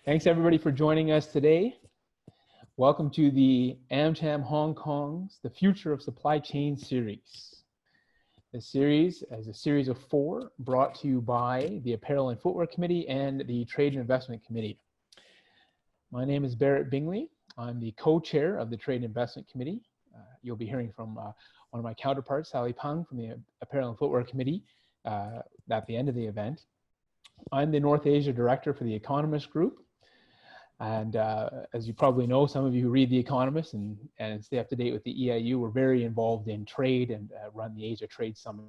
Thanks everybody for joining us today. Welcome to the AmCham Hong Kong's The Future of Supply Chain series. This series is a series of 4 brought to you by the Apparel and Footwear Committee and the Trade and Investment Committee. My name is Barrett Bingley. I'm the co-chair of the Trade and Investment Committee. You'll be hearing from one of my counterparts, Sally Pung, from the Apparel and Footwear Committee at the end of the event. I'm the North Asia Director for the Economist Group. And as you probably know, some of you who read The Economist and stay up to date with the EIU, we're very involved in trade and run the Asia Trade Summit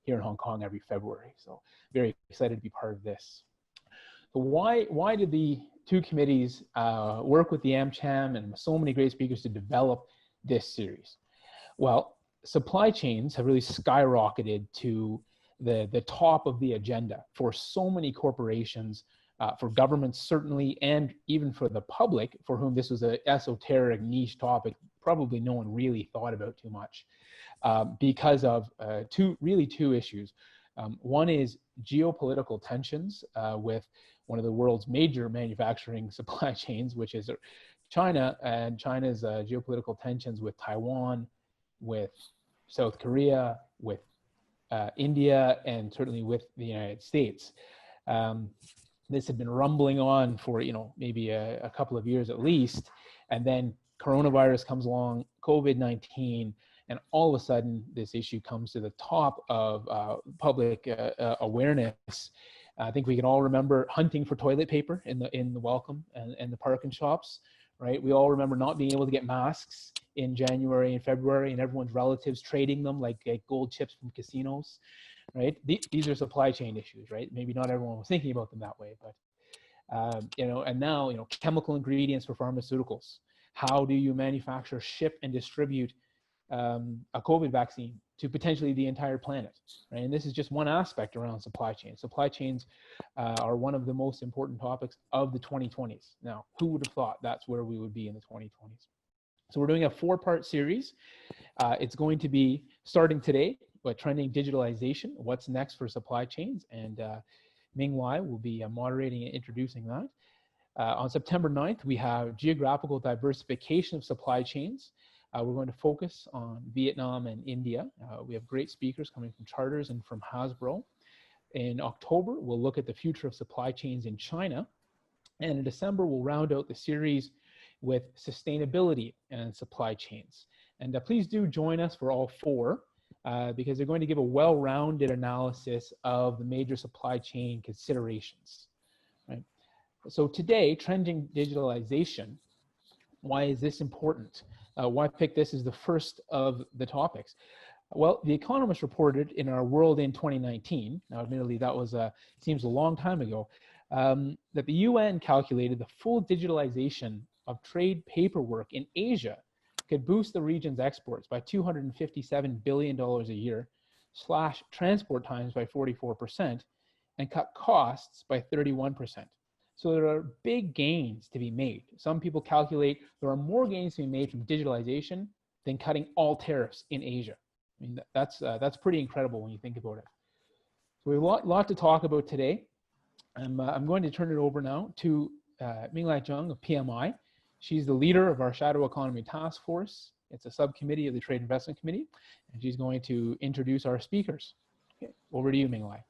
here in Hong Kong every February. So very excited to be part of this. So why did the 2 committees work with the AmCham and so many great speakers to develop this series? Well, supply chains have really skyrocketed to the top of the agenda for so many corporations, for governments certainly, and even for the public, for whom this was an esoteric niche topic, probably no one really thought about too much, because of two issues. One is geopolitical tensions with one of the world's major manufacturing supply chains, which is China, and China's geopolitical tensions with Taiwan, with South Korea, with India, and certainly with the United States. This had been rumbling on for, maybe a couple of years at least. And then coronavirus comes along, COVID-19, and all of a sudden this issue comes to the top of public awareness. I think we can all remember hunting for toilet paper in the Welcome and the Park and Shops, right? We all remember not being able to get masks in January and February, and everyone's relatives trading them like gold chips from casinos. Right? These are supply chain issues, right? Maybe not everyone was thinking about them that way, but, and now, chemical ingredients for pharmaceuticals. How do you manufacture, ship, and distribute a COVID vaccine to potentially the entire planet, right? And this is just one aspect around supply chains. Supply chains are one of the most important topics of the 2020s. Now, who would have thought that's where we would be in the 2020s? So we're doing a 4-part series. It's going to be starting today, but trending digitalization, what's next for supply chains, and Ming Lai will be moderating and introducing that. On September 9th, we have geographical diversification of supply chains. We're going to focus on Vietnam and India. We have great speakers coming from Charters and from Hasbro. In October, we'll look at the future of supply chains in China. And in December, we'll round out the series with sustainability and supply chains. And please do join us for all 4. Because they're going to give a well-rounded analysis of the major supply chain considerations, right? So today, trending digitalization, why is this important? Why pick this as the first of the topics? Well, The Economist reported in our World in 2019, now admittedly that was seems a long time ago, that the UN calculated the full digitalization of trade paperwork in Asia could boost the region's exports by $257 billion a year, slash transport times by 44%, and cut costs by 31%. So there are big gains to be made. Some people calculate there are more gains to be made from digitalization than cutting all tariffs in Asia. I mean, that's pretty incredible when you think about it. So we have a lot to talk about today. I'm going to turn it over now to Ming Lai Zhang of PMI. She's the leader of our Shadow Economy Task Force. It's a subcommittee of the Trade Investment Committee, and she's going to introduce our speakers. Okay, over to you, Ming Lai.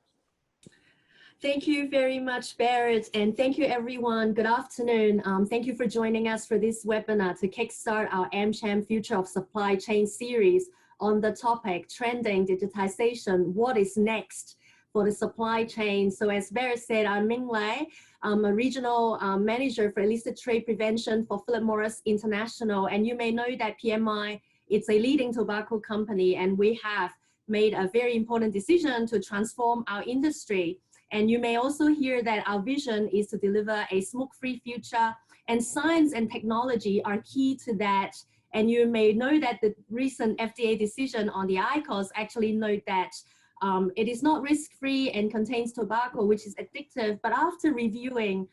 Thank you very much, Barrett, and thank you, everyone. Good afternoon. Thank you for joining us for this webinar to kickstart our AmCham Future of Supply Chain series on the topic, Trending Digitization, What is Next for the Supply Chain. So as Barrett said, I'm Ming Lai. I'm a regional manager for illicit trade prevention for Philip Morris International. And you may know that PMI, it's a leading tobacco company, and we have made a very important decision to transform our industry. And you may also hear that our vision is to deliver a smoke-free future, and science and technology are key to that. And you may know that the recent FDA decision on the IQOS actually note that it is not risk-free and contains tobacco, which is addictive. But after reviewing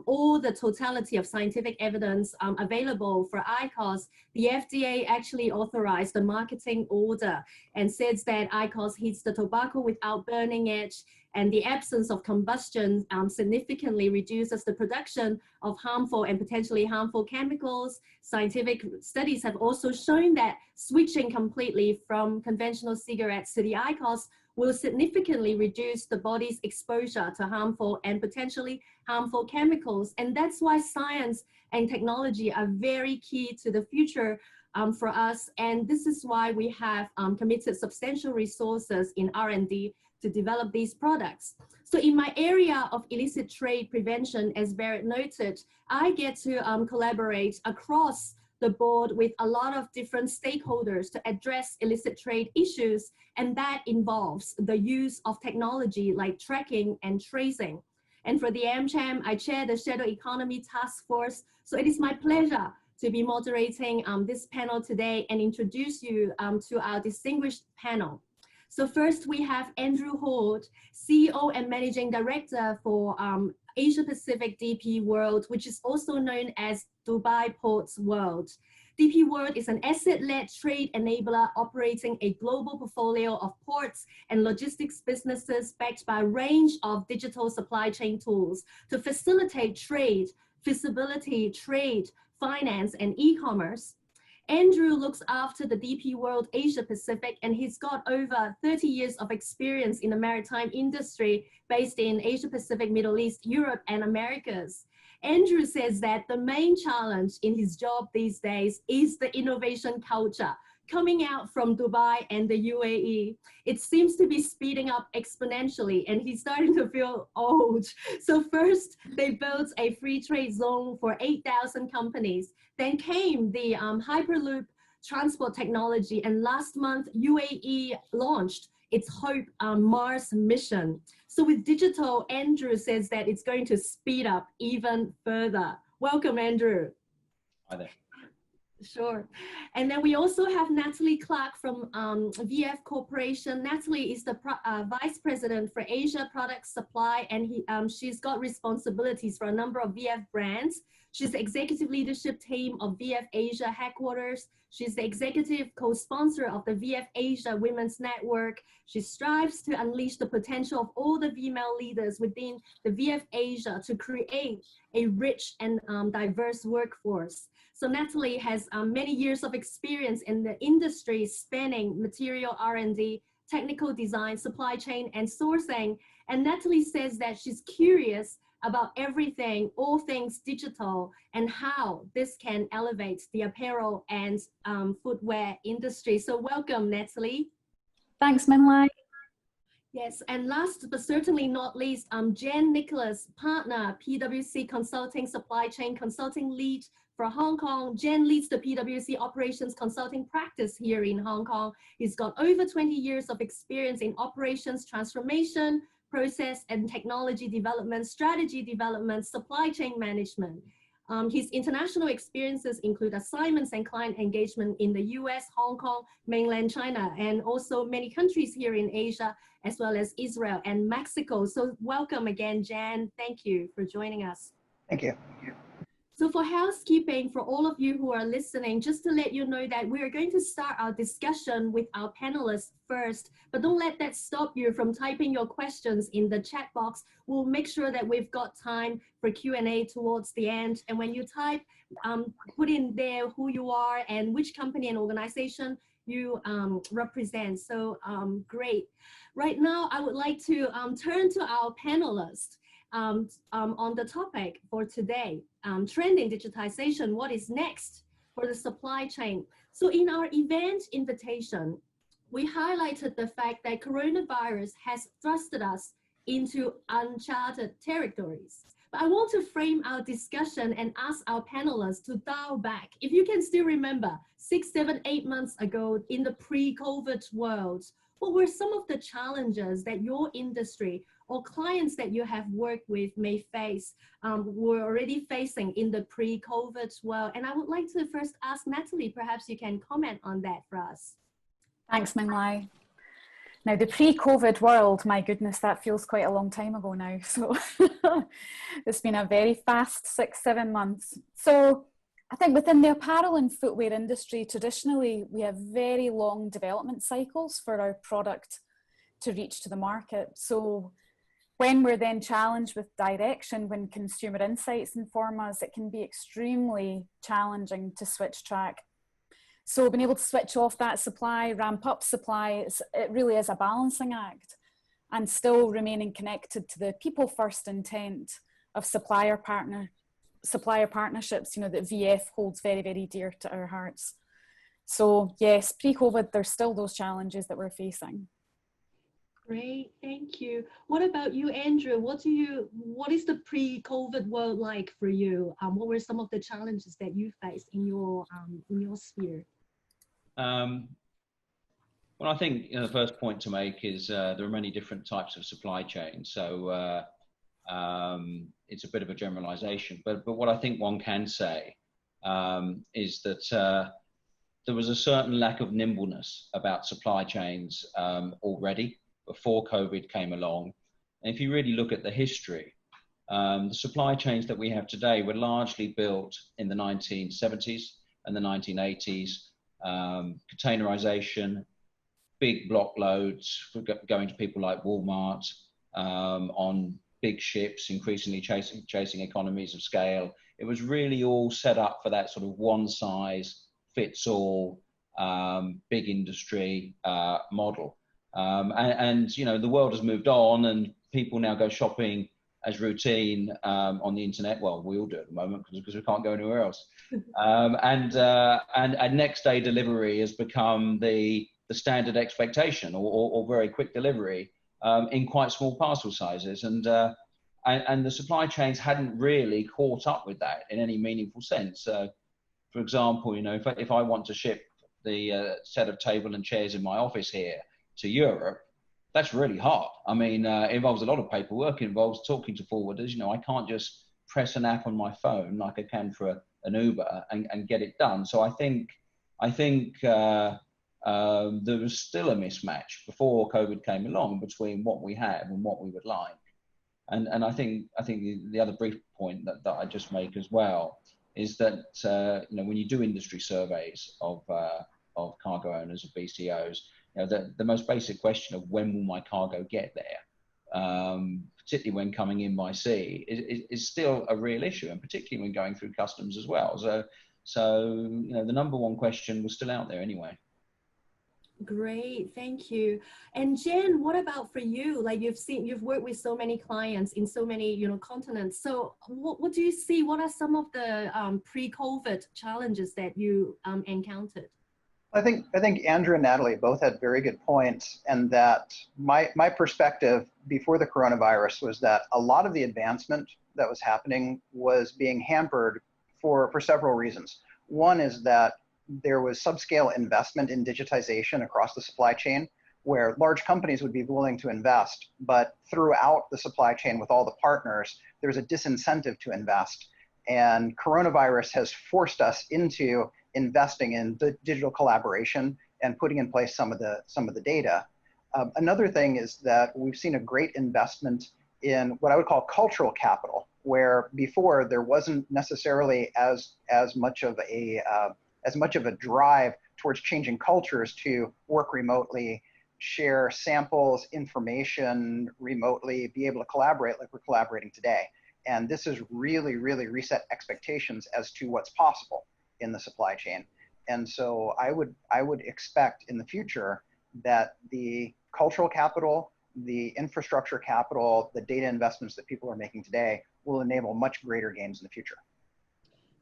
all the totality of scientific evidence available for IQOS, the FDA actually authorized the marketing order and says that IQOS heats the tobacco without burning it, and the absence of combustion significantly reduces the production of harmful and potentially harmful chemicals. Scientific studies have also shown that switching completely from conventional cigarettes to the IQOS will significantly reduce the body's exposure to harmful and potentially harmful chemicals. And that's why science and technology are very key to the future for us. And this is why we have committed substantial resources in R&D to develop these products. So in my area of illicit trade prevention, as Barrett noted, I get to collaborate across the board with a lot of different stakeholders to address illicit trade issues, and that involves the use of technology like tracking and tracing. And for the AmCham, I chair the Shadow Economy Task Force, so it is my pleasure to be moderating this panel today and introduce you to our distinguished panel. So first we have Andrew Hoard, CEO and Managing Director for Asia Pacific DP World, which is also known as Dubai Ports World. DP World is an asset-led trade enabler operating a global portfolio of ports and logistics businesses backed by a range of digital supply chain tools to facilitate trade, feasibility, trade, finance, and e-commerce. Andrew looks after the DP World Asia Pacific, and he's got over 30 years of experience in the maritime industry based in Asia Pacific, Middle East, Europe, and Americas. Andrew says that the main challenge in his job these days is the innovation culture coming out from Dubai and the UAE. It seems to be speeding up exponentially, and he's starting to feel old. So first, they built a free trade zone for 8,000 companies. Then came the Hyperloop transport technology, and last month, UAE launched its Hope Mars mission. So with digital, Andrew says that it's going to speed up even further. Welcome, Andrew. Hi there. Sure. And then we also have Natalie Clark from VF Corporation. Natalie is the Vice President for Asia Product Supply, and she's got responsibilities for a number of VF brands. She's the executive leadership team of VF Asia headquarters. She's the executive co-sponsor of the VF Asia Women's Network. She strives to unleash the potential of all the female leaders within the VF Asia to create a rich and diverse workforce. So Natalie has many years of experience in the industry spanning material R&D, technical design, supply chain, and sourcing. And Natalie says that she's curious about everything, all things digital, and how this can elevate the apparel and footwear industry. So welcome, Natalie. Thanks, Min-Lai. Yes, and last but certainly not least, Jen Nicholas, partner, PWC Consulting Supply Chain Consulting Lead for Hong Kong. Jen leads the PWC operations consulting practice here in Hong Kong. He's got over 20 years of experience in operations transformation, process and technology development, strategy development, supply chain management. His international experiences include assignments and client engagement in the US, Hong Kong, mainland China, and also many countries here in Asia, as well as Israel and Mexico. So welcome again, Jan. Thank you for joining us. Thank you. So for housekeeping, for all of you who are listening, just to let you know that we're going to start our discussion with our panelists first, but don't let that stop you from typing your questions in the chat box. We'll make sure that we've got time for Q&A towards the end. And when you type, put in there who you are and which company and organization you represent. So great. Right now, I would like to turn to our panelists. On the topic for today, trending digitization, what is next for the supply chain? So in our event invitation, we highlighted the fact that coronavirus has thrusted us into uncharted territories. But I want to frame our discussion and ask our panelists to dial back. If you can still remember 6, 7, 8 months ago in the pre-COVID world, what were some of the challenges that your industry or clients that you have worked with may face, were already facing in the pre-COVID world? And I would like to first ask Natalie, perhaps you can comment on that for us. Thanks, Min-Lai. Now, the pre-COVID world, my goodness, that feels quite a long time ago now. So it's been a very fast 6, 7 months. So I think within the apparel and footwear industry, traditionally, we have very long development cycles for our product to reach to the market. So when we're then challenged with direction, when consumer insights inform us, it can be extremely challenging to switch track. So being able to switch off that supply, ramp up supply, it really is a balancing act, and still remaining connected to the people first intent of supplier partnerships, you know, that VF holds very, very dear to our hearts. So yes, pre-COVID, there's still those challenges that we're facing. Great, thank you. What about you, Andrew? What is the pre-COVID world like for you? What were some of the challenges that you faced in your sphere? Well, I think the first point to make is there are many different types of supply chains. So it's a bit of a generalization, but what I think one can say is that there was a certain lack of nimbleness about supply chains already before COVID came along. And if you really look at the history, the supply chains that we have today were largely built in the 1970s and the 1980s. Containerization, big block loads going to people like Walmart on big ships, increasingly chasing economies of scale. It was really all set up for that sort of one size fits all big industry model. And you know, the world has moved on, and people now go shopping as routine on the internet. Well, we all do at the moment because we can't go anywhere else. And next day delivery has become the standard expectation, or very quick delivery in quite small parcel sizes. And the supply chains hadn't really caught up with that in any meaningful sense. For example, you know, if I want to ship the set of table and chairs in my office here to Europe, that's really hard. I mean, it involves a lot of paperwork. It involves talking to forwarders. You know, I can't just press an app on my phone like I can for an Uber and get it done. So I think there was still a mismatch before COVID came along between what we have and what we would like. And I think the other brief point that I just make as well is that you know, when you do industry surveys of cargo owners, of BCOs, you know, the most basic question of when will my cargo get there, particularly when coming in by sea, is still a real issue, and particularly when going through customs as well. So you know, the number one question was still out there anyway. Great, thank you. And Jen, what about for you? Like, you've worked with so many clients in so many, you know, continents. So what do you see? What are some of the pre-COVID challenges that you encountered? I think Andrew and Natalie both had very good points, and that my perspective before the coronavirus was that a lot of the advancement that was happening was being hampered for several reasons. One is that there was subscale investment in digitization across the supply chain, where large companies would be willing to invest, but throughout the supply chain with all the partners, there's a disincentive to invest. And coronavirus has forced us into investing in the digital collaboration and putting in place some of the data. Another thing is that we've seen a great investment in what I would call cultural capital, where before there wasn't necessarily as much of a drive towards changing cultures to work remotely, share samples, information remotely, be able to collaborate like we're collaborating today. And this has really, really reset expectations as to what's possible in the supply chain. And so I would expect in the future that the cultural capital, the infrastructure capital, the data investments that people are making today will enable much greater gains in the future.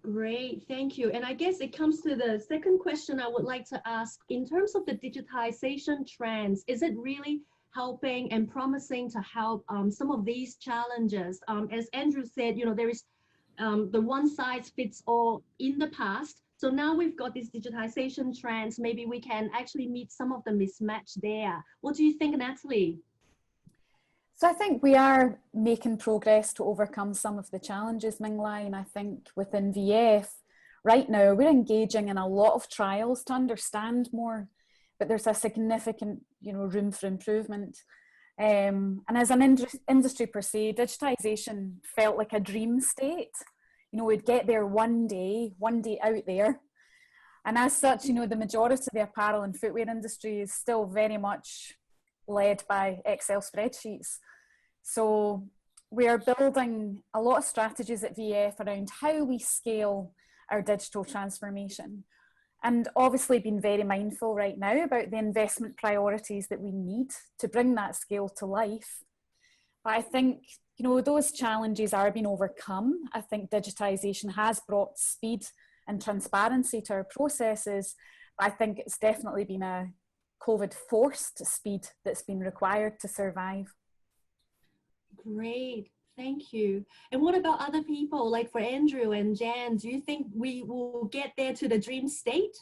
Great, thank you. And I guess it comes to the second question I would like to ask. In terms of the digitization trends, is it really helping and promising to help some of these challenges? As Andrew said, you know, there is the one size fits all in the past. So now we've got these digitization trends. Maybe we can actually meet some of the mismatch there. What do you think, Natalie? So I think we are making progress to overcome some of the challenges, Ming-Lai, and I think within VF, right now, we're engaging in a lot of trials to understand more, but there's a significant, you know, room for improvement. And as an industry per se, digitization felt like a dream state. You know, we'd get there one day out there. And as such, you know, the majority of the apparel and footwear industry is still very much led by Excel spreadsheets. So we are building a lot of strategies at VF around how we scale our digital transformation. And obviously being very mindful right now about the investment priorities that we need to bring that scale to life. But I think, you know, those challenges are being overcome. I think digitization has brought speed and transparency to our processes. But I think it's definitely been a COVID-forced speed that's been required to survive. Great, thank you. And what about other people, like for Andrew and Jan, do you think we will get there to the dream state?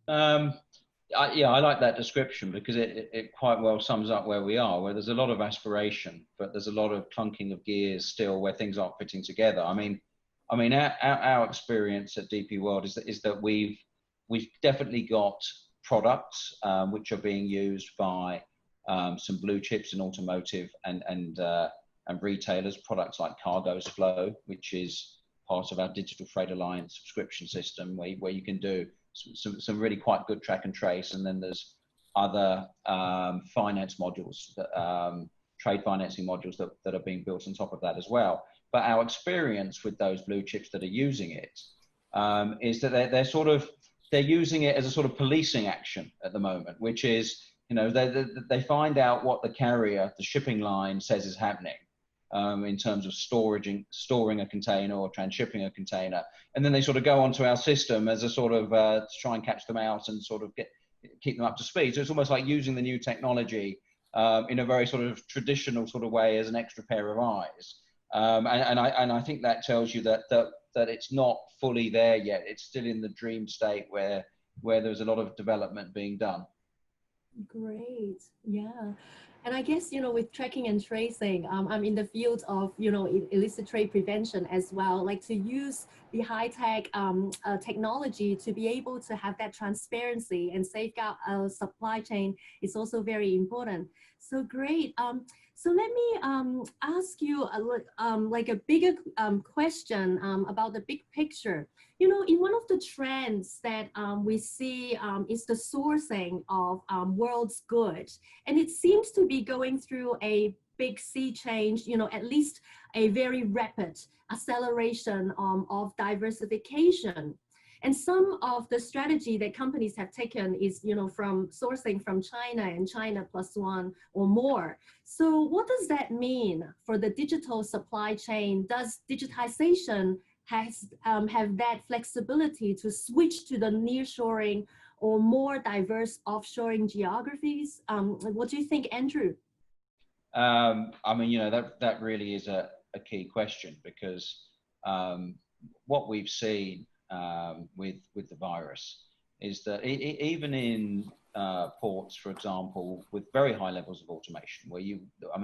Yeah, I like that description because it quite well sums up where we are, where there's a lot of aspiration, but there's a lot of clunking of gears still where things aren't fitting together. I mean, our experience at DP World is that we've definitely got products which are being used by some blue chips in automotive and retailers, products like Cargo's Flow, which is part of our Digital Freight Alliance subscription system, where you can do some really quite good track and trace. And then there's other finance modules, trade financing modules that are being built on top of that as well. But our experience with those blue chips that are using it is that they're using it as a sort of policing action at the moment, which is, you know, they find out what the carrier, the shipping line says is happening in terms of storing a container or transshipping a container. And then they sort of go onto our system as a sort of to try and catch them out and sort of keep them up to speed. So it's almost like using the new technology in a very sort of traditional sort of way as an extra pair of eyes. And I think that tells you that it's not fully there yet. It's still in the dream state where there's a lot of development being done. Great, yeah. And I guess, you know, with tracking and tracing, I'm in the field of, you know, illicit trade prevention as well, like to use the high-tech technology to be able to have that transparency and safeguard our supply chain is also very important. So great. So let me ask you like a bigger question about the big picture. You know, in one of the trends that we see is the sourcing of world's goods. And it seems to be going through a big sea change, you know, at least a very rapid acceleration of diversification. And some of the strategy that companies have taken is, you know, from sourcing from China and China plus one or more. So what does that mean for the digital supply chain? Does digitization have that flexibility to switch to the nearshoring or more diverse offshoring geographies? What do you think, Andrew? I mean, you know, that really is a key question, because what we've seen with the virus is that even in ports, for example, with very high levels of automation, where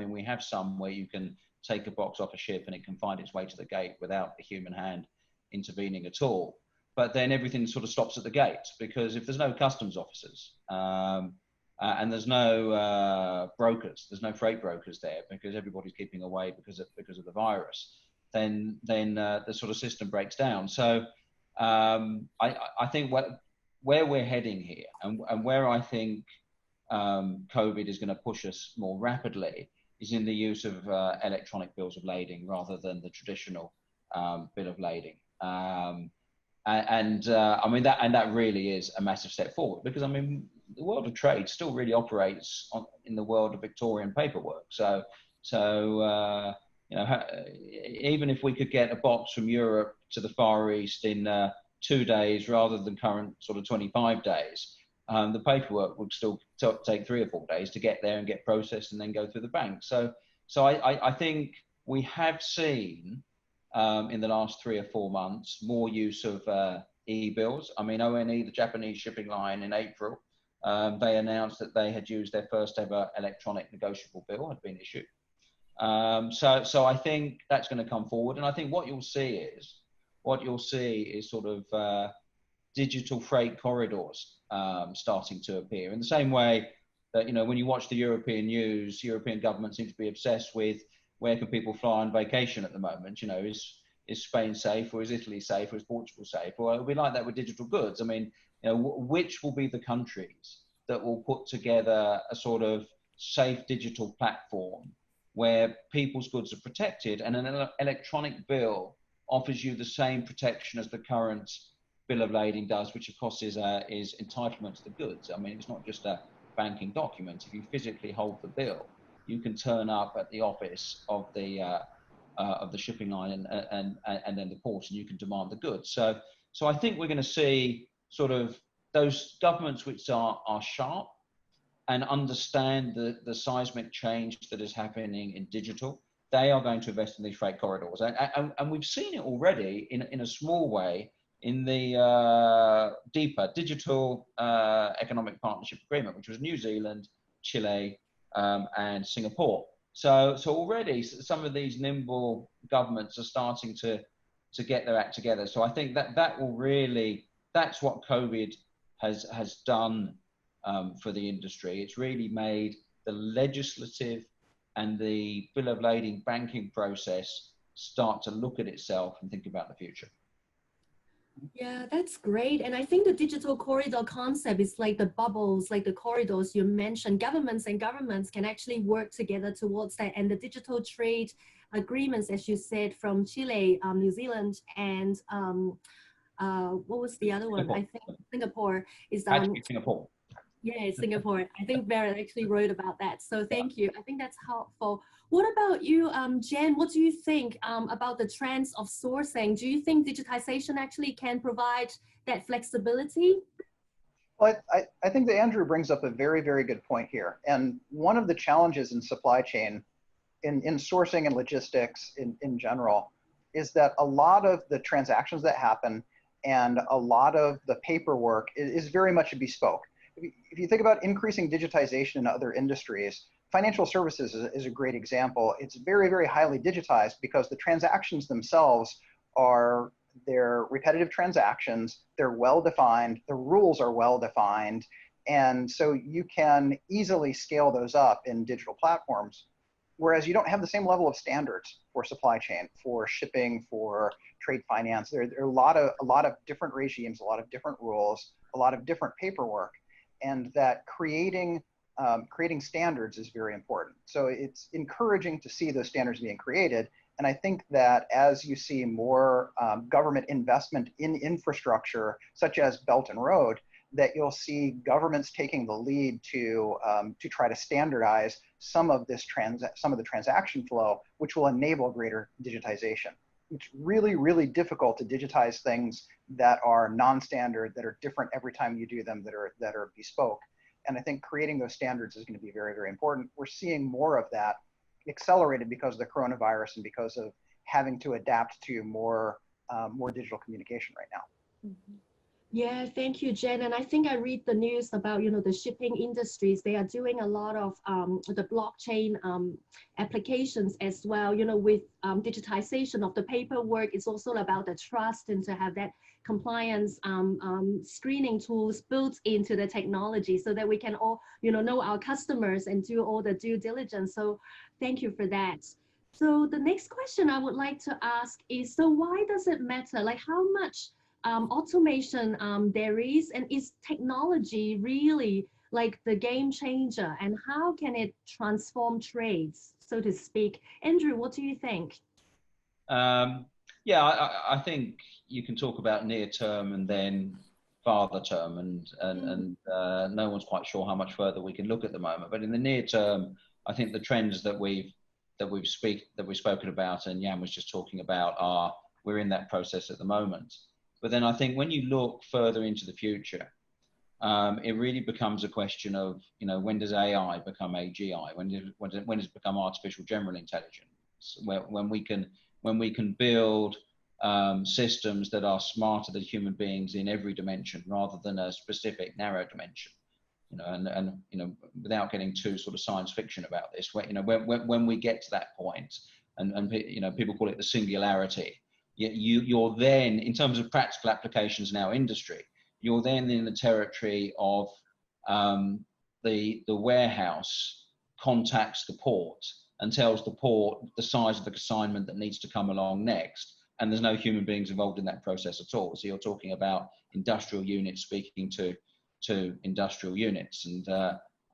we have some where you can take a box off a ship and it can find its way to the gate without a human hand intervening at all. But then everything sort of stops at the gate, because if there's no customs officers and there's no brokers, there's no freight brokers there, because everybody's keeping away because of the virus, then the sort of system breaks down. So I think where we're heading here, and where I think COVID is going to push us more rapidly, is in the use of electronic bills of lading rather than the traditional bill of lading. I mean that really is a massive step forward, because I mean the world of trade still really operates in the world of Victorian paperwork. So you know, even if we could get a box from Europe to the Far East in 2 days rather than current sort of 25 days, the paperwork would still take 3 or 4 days to get there and get processed and then go through the bank. So I think we have seen in the last 3 or 4 months more use of e-bills. I mean, ONE, the Japanese shipping line, in April, they announced that they had used their first ever electronic negotiable bill had been issued. So I think that's going to come forward, and I think what you'll see is sort of digital freight corridors starting to appear, in the same way that, you know, when you watch the European news, European governments seem to be obsessed with where can people fly on vacation at the moment. You know, is Spain safe, or is Italy safe, or is Portugal safe? Well, it'll be like that with digital goods. I mean, you know, which will be the countries that will put together a sort of safe digital platform where people's goods are protected, and an electronic bill offers you the same protection as the current bill of lading does, which of course is entitlement to the goods. I mean, it's not just a banking document. If you physically hold the bill, you can turn up at the office of the shipping line and then the port, and you can demand the goods. So I think we're going to see sort of those governments which are sharp and understand the seismic change that is happening in digital. They are going to invest in these freight corridors, and we've seen it already in a small way in the deeper digital economic partnership agreement, which was New Zealand, Chile, and Singapore. So already some of these nimble governments are starting to get their act together. So I think that will really, that's what COVID has done for the industry. It's really made the legislative and the bill of lading banking process start to look at itself and think about the future. Yeah, that's great. And I think the digital corridor concept is like the bubbles, like the corridors you mentioned. Governments can actually work together towards that. And the digital trade agreements, as you said, from Chile, New Zealand, and what was the other one? I think Singapore is Singapore. Yeah, Singapore. I think Barrett actually wrote about that. So thank you. I think that's helpful. What about you, Jen? What do you think about the trends of sourcing? Do you think digitization actually can provide that flexibility? Well, I think that Andrew brings up a very, very good point here. And one of the challenges in supply chain, in sourcing and logistics in general, is that a lot of the transactions that happen and a lot of the paperwork is very much bespoke. If you think about increasing digitization in other industries, financial services is a great example. It's very, very highly digitized because the transactions themselves they're repetitive transactions, they're well-defined, the rules are well-defined, and so you can easily scale those up in digital platforms, whereas you don't have the same level of standards for supply chain, for shipping, for trade finance. There are a lot of different regimes, a lot of different rules, a lot of different paperwork, and that creating standards is very important. So it's encouraging to see those standards being created. And I think that as you see more government investment in infrastructure, such as Belt and Road, that you'll see governments taking the lead to try to standardize some of the transaction flow, which will enable greater digitization. It's really, really difficult to digitize things that are non-standard, that are different every time you do them, that are bespoke. And I think creating those standards is going to be very, very important. We're seeing more of that accelerated because of the coronavirus and because of having to adapt to more digital communication right now. Mm-hmm. Yeah, thank you, Jen. And I think I read the news about, the shipping industries. They are doing a lot of the blockchain applications as well, with digitization of the paperwork. It's also about the trust and to have that compliance screening tools built into the technology so that we can all, know our customers and do all the due diligence. So thank you for that. So the next question I would like to ask is, so why does it matter? Like how much automation there is, and is technology really like the game changer, and how can it transform trades, so to speak? Andrew, what do you think? Yeah, I think you can talk about near term and then farther term, and no one's quite sure how much further we can look at the moment. But in the near term, I think the trends that we've spoken about, and Jan was just talking about, we're in that process at the moment. But then I think when you look further into the future, it really becomes a question of, when does AI become AGI? When does it become artificial general intelligence? When we can build systems that are smarter than human beings in every dimension, rather than a specific narrow dimension. And without getting too sort of science fiction about this, when we get to that point, and people call it the singularity. You're then, in terms of practical applications in our industry, you're then in the territory of the warehouse contacts the port and tells the port the size of the consignment that needs to come along next, and there's no human beings involved in that process at all. So you're talking about industrial units speaking to industrial units, and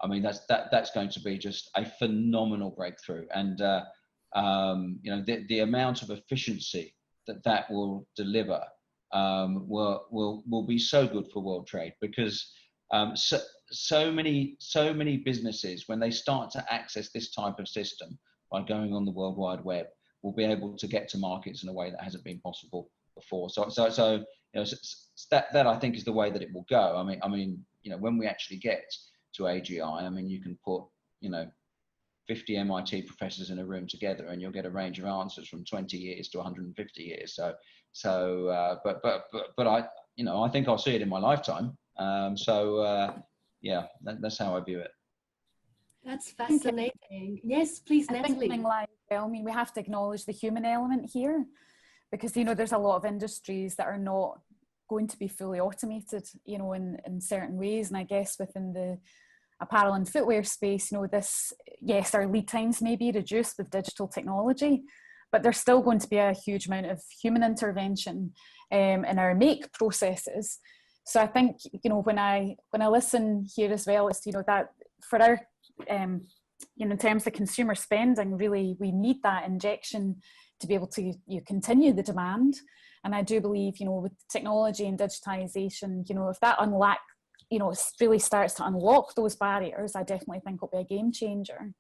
I mean, that's going to be just a phenomenal breakthrough. And, you know, the amount of efficiency that will deliver will be so good for world trade, because so many businesses, when they start to access this type of system by going on the World Wide Web, will be able to get to markets in a way that hasn't been possible before. So you know, that I think is the way that it will go. I mean, you know, when we actually get to AGI, I mean, you can put, you know, 50 MIT professors in a room together, and you'll get a range of answers from 20 years to 150 years. But I, you know, I think I'll see it in my lifetime. Yeah, that's how I view it. That's fascinating. Yes, please, Natalie. I mean, we have to acknowledge the human element here, because, you know, there's a lot of industries that are not going to be fully automated, you know, in certain ways. And I guess within the apparel and footwear space, you know, yes, our lead times may be reduced with digital technology, but there's still going to be a huge amount of human intervention in our make processes. So I think, you know, when I listen here as well, it's, you know, that for our, you know, in terms of consumer spending, really, we need that injection to be able to continue the demand. And I do believe, you know, with technology and digitization, you know, if that you know, really starts to unlock those barriers, I definitely think it'll be a game changer.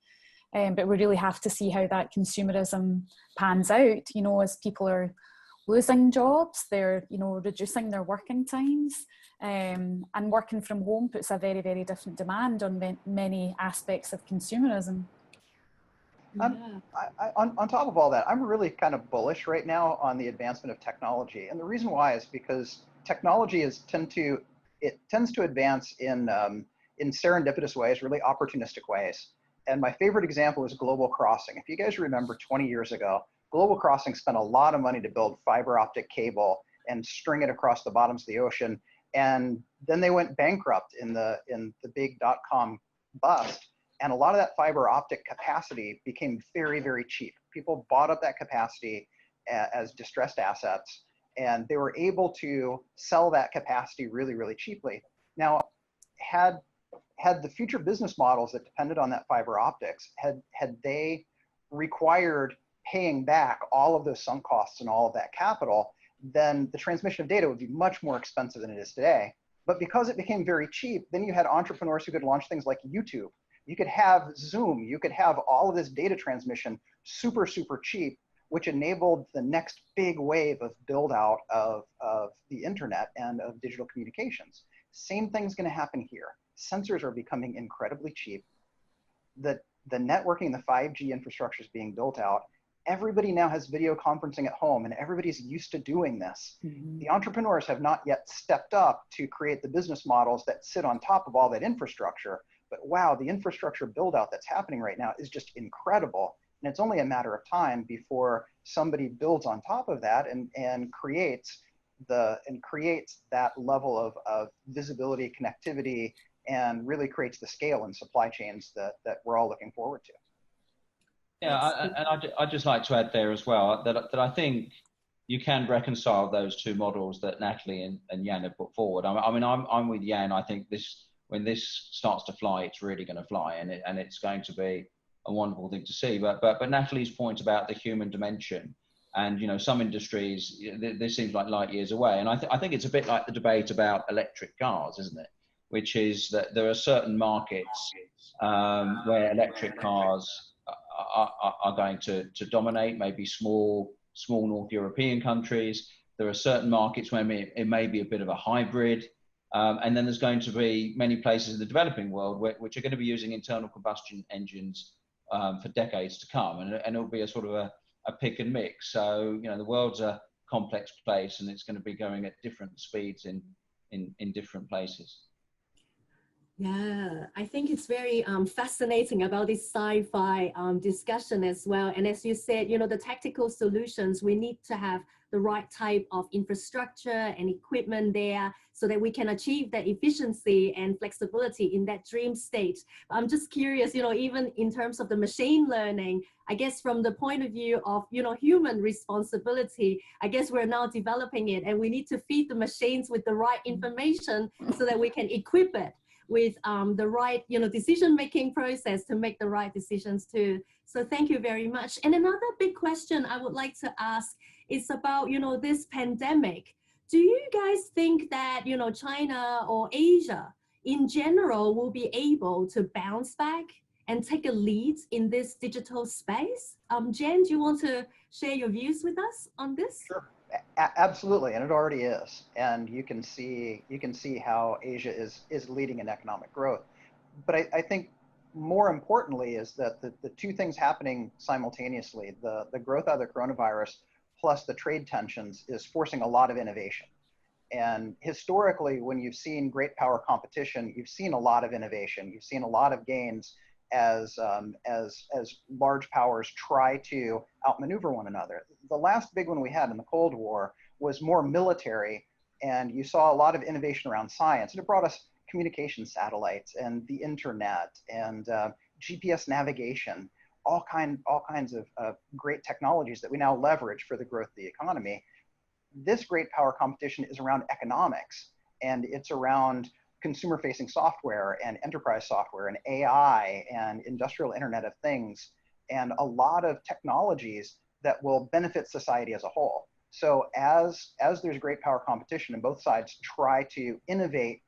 But we really have to see how that consumerism pans out, you know, as people are losing jobs, they're, you know, reducing their working times, and working from home puts a very, very different demand on many aspects of consumerism. On top of all that, I'm really kind of bullish right now on the advancement of technology. And the reason why is because technology tends to advance in serendipitous ways, really opportunistic ways. And my favorite example is Global Crossing. If you guys remember 20 years ago, Global Crossing spent a lot of money to build fiber optic cable and string it across the bottoms of the ocean. And then they went bankrupt in the big .com bust. And a lot of that fiber optic capacity became very, very cheap. People bought up that capacity as distressed assets, and they were able to sell that capacity really, really cheaply. Now, had the future business models that depended on that fiber optics, had they required paying back all of those sunk costs and all of that capital, then the transmission of data would be much more expensive than it is today. But because it became very cheap, then you had entrepreneurs who could launch things like YouTube. You could have Zoom, you could have all of this data transmission super, super cheap, which enabled the next big wave of build out of the internet and of digital communications. Same thing's gonna happen here. Sensors are becoming incredibly cheap. The networking, the 5G infrastructure is being built out. Everybody now has video conferencing at home, and everybody's used to doing this. Mm-hmm. The entrepreneurs have not yet stepped up to create the business models that sit on top of all that infrastructure. But wow, the infrastructure build out that's happening right now is just incredible. And it's only a matter of time before somebody builds on top of that and creates that level of visibility, connectivity, and really creates the scale and supply chains that we're all looking forward to. Yeah, I'd just like to add there as well that I think you can reconcile those two models that Natalie and Jan have put forward. I mean, I'm with Jan. I think when this starts to fly, it's really going to fly, and it's going to be a wonderful thing to see. But Natalie's point about the human dimension, and, you know, some industries, this seems like light years away. And I think it's a bit like the debate about electric cars, isn't it? Which is that there are certain markets where electric cars are going to dominate, maybe small North European countries. There are certain markets where it may be a bit of a hybrid. And then there's going to be many places in the developing world which are going to be using internal combustion engines for decades to come. And it'll be a sort of a pick and mix. So, you know, the world's a complex place, and it's going to be going at different speeds in different places. Yeah, I think it's very fascinating about this sci-fi discussion as well. And as you said, you know, the tactical solutions, we need to have the right type of infrastructure and equipment there so that we can achieve that efficiency and flexibility in that dream state. I'm just curious, you know, even in terms of the machine learning, I guess from the point of view of, you know, human responsibility, I guess we're now developing it, and we need to feed the machines with the right information so that we can equip it with the right, decision-making process to make the right decisions too. So thank you very much. And another big question I would like to ask is about, this pandemic. Do you guys think that, China or Asia in general will be able to bounce back and take a lead in this digital space? Jen, do you want to share your views with us on this? Sure. Absolutely, and it already is. And you can see how Asia is leading in economic growth. But I think more importantly is that the two things happening simultaneously, the growth out of the coronavirus plus the trade tensions, is forcing a lot of innovation. And historically, when you've seen great power competition, you've seen a lot of innovation. You've seen a lot of gains as large powers try to outmaneuver one another. The last big one we had in the Cold War was more military, and you saw a lot of innovation around science, and it brought us communication satellites and the internet and GPS navigation, all kinds of great technologies that we now leverage for the growth of the economy. This great power competition is around economics, and it's around consumer-facing software and enterprise software and AI and industrial Internet of Things, and a lot of technologies that will benefit society as a whole. So as there's great power competition and both sides try to innovate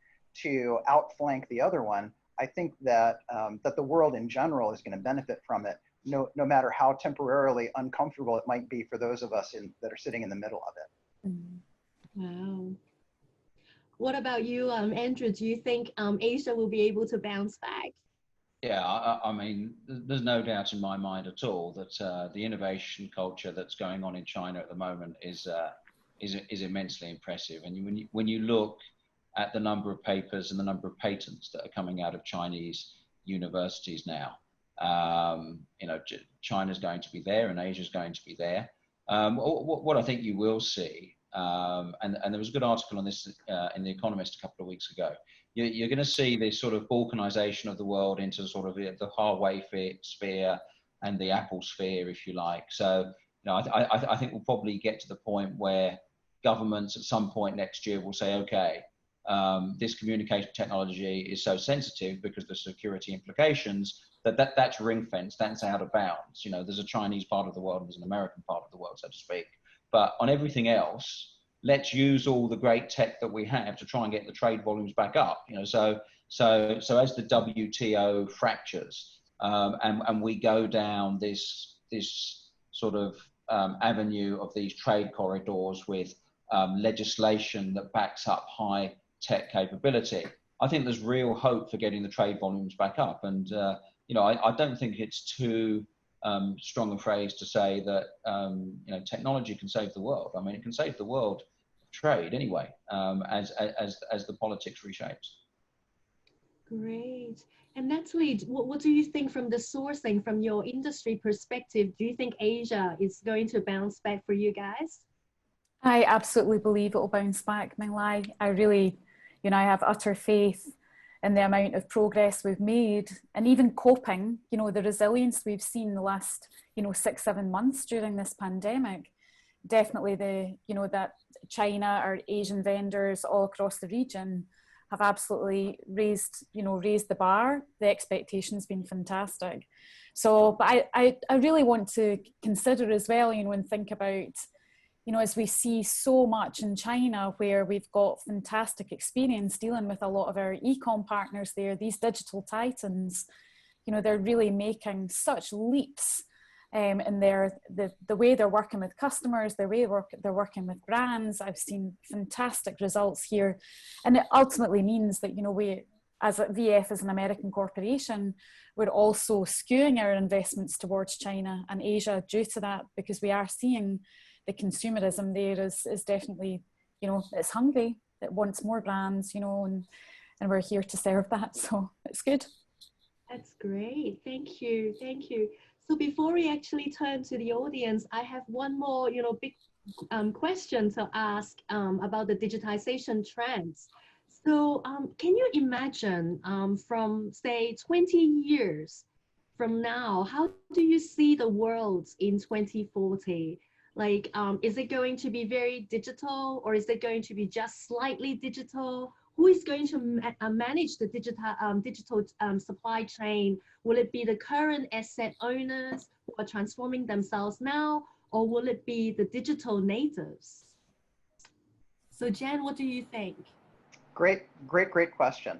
to outflank the other one, I think that that the world in general is going to benefit from it, no matter how temporarily uncomfortable it might be for those of us that are sitting in the middle of it. Wow. What about you, Andrew? Do you think Asia will be able to bounce back? Yeah, I mean, there's no doubt in my mind at all that the innovation culture that's going on in China at the moment is immensely impressive. And when you look at the number of papers and the number of patents that are coming out of Chinese universities now, China's going to be there and Asia's going to be there. What I think you will see, and there was a good article on this in The Economist a couple of weeks ago. You're going to see this sort of balkanization of the world into sort of the Huawei sphere and the Apple sphere, if you like. So, I think we'll probably get to the point where governments at some point next year will say, okay, this communication technology is so sensitive because of the security implications that's ring-fenced, that's out of bounds. There's a Chinese part of the world and there's an American part of the world, so to speak. But on everything else, let's use all the great tech that we have to try and get the trade volumes back up. So as the WTO fractures and we go down this sort of avenue of these trade corridors with legislation that backs up high tech capability, I think there's real hope for getting the trade volumes back up. And I don't think it's too strong a phrase to say that technology can save the world. I mean, it can save the world trade anyway, as the politics reshapes. Great. And Natalie, what do you think from the sourcing, from your industry perspective? Do you think Asia is going to bounce back for you guys? I absolutely believe it will bounce back, Ming Lai. I really, I have utter faith in the amount of progress we've made, and even coping, the resilience we've seen the last, 6-7 months during this pandemic. Definitely that China or Asian vendors all across the region have absolutely raised the bar. The expectation's been fantastic. So, but I really want to consider as well, and think about, as we see so much in China, where we've got fantastic experience dealing with a lot of our e-com partners there, these digital titans, they're really making such leaps in the way they're working with customers, the way they're working with brands. I've seen fantastic results here. And it ultimately means that, we, as a VF, as an American corporation, we're also skewing our investments towards China and Asia due to that, because we are seeing the consumerism there is definitely, it's hungry, it wants more brands, and we're here to serve that. So it's good. That's great. Thank you. Thank you. So before we actually turn to the audience, I have one more, big question to ask about the digitization trends. So can you imagine from, say, 20 years from now, how do you see the world in 2040? Like, is it going to be very digital, or is it going to be just slightly digital? who is going to manage the digital supply chain? Will it be the current asset owners who are transforming themselves now, or will it be the digital natives? So Jen, what do you think? Great question.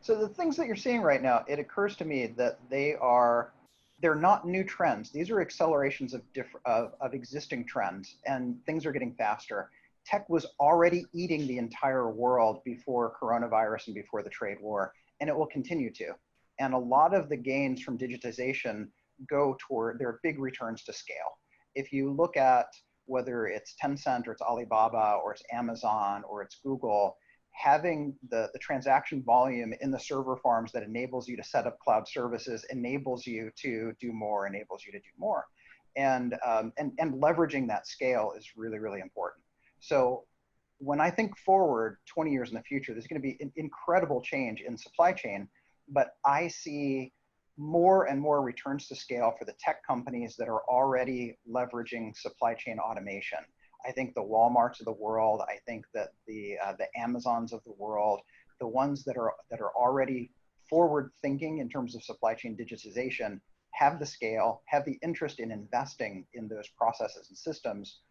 So the things that you're seeing right now, it occurs to me that they're not new trends. These are accelerations of existing trends, and things are getting faster. Tech was already eating the entire world before coronavirus and before the trade war, and it will continue to. And a lot of the gains from digitization go toward their big returns to scale. If you look at whether it's Tencent or it's Alibaba or it's Amazon or it's Google, having the transaction volume in the server farms that enables you to set up cloud services, enables you to do more, enables you to do more. And leveraging that scale is really, really important. So when I think forward 20 years in the future, there's going to be an incredible change in supply chain, but I see more and more returns to scale for the tech companies that are already leveraging supply chain automation. I think the Walmarts of the world, I think that the Amazons of the world, the ones that are already forward thinking in terms of supply chain digitization, have the scale, have the interest in investing in those processes and systems,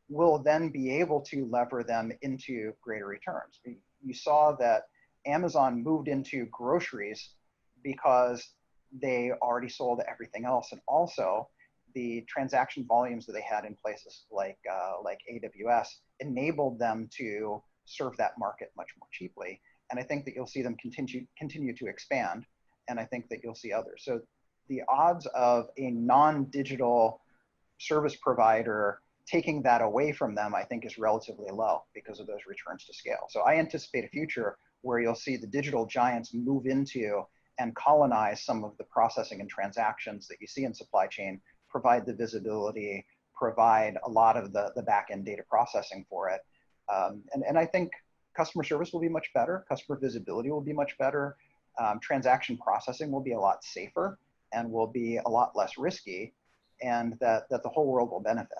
will then be able to lever them into greater returns. You saw that Amazon moved into groceries because they already sold everything else, and also the transaction volumes that they had in places like AWS enabled them to serve that market much more cheaply. And I think that you'll see them continue to expand, and I think that you'll see others. So the odds of a non-digital service provider taking that away from them, I think, is relatively low because of those returns to scale. So I anticipate a future where you'll see the digital giants move into and colonize some of the processing and transactions that you see in supply chain, provide the visibility, provide a lot of the back-end data processing for it. And I think customer service will be much better, customer visibility will be much better, transaction processing will be a lot safer and will be a lot less risky, and that the whole world will benefit.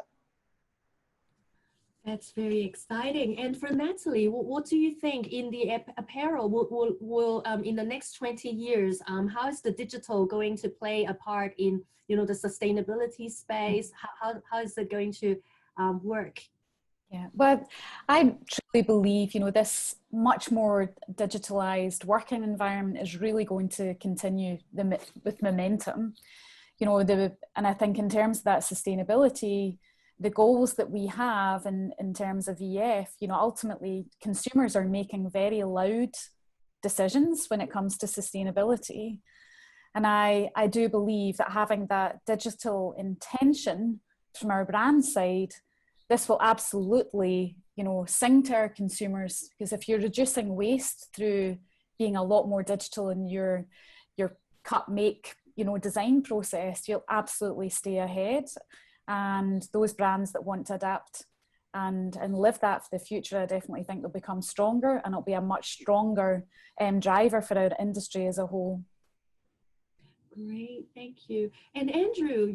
That's very exciting. And for Natalie, what do you think in the apparel will in the next 20 years, how is the digital going to play a part in, the sustainability space? How is it going to work? Yeah, well, I truly believe, this much more digitalized working environment is really going to continue with momentum. And I think in terms of that sustainability, the goals that we have in terms of EF, ultimately consumers are making very loud decisions when it comes to sustainability. And I do believe that having that digital intention from our brand side, this will absolutely, sing to our consumers, because if you're reducing waste through being a lot more digital in your cut, make, design process, you'll absolutely stay ahead. And those brands that want to adapt and live that for the future, I definitely think they'll become stronger, and it'll be a much stronger driver for our industry as a whole. Great, thank you. And Andrew,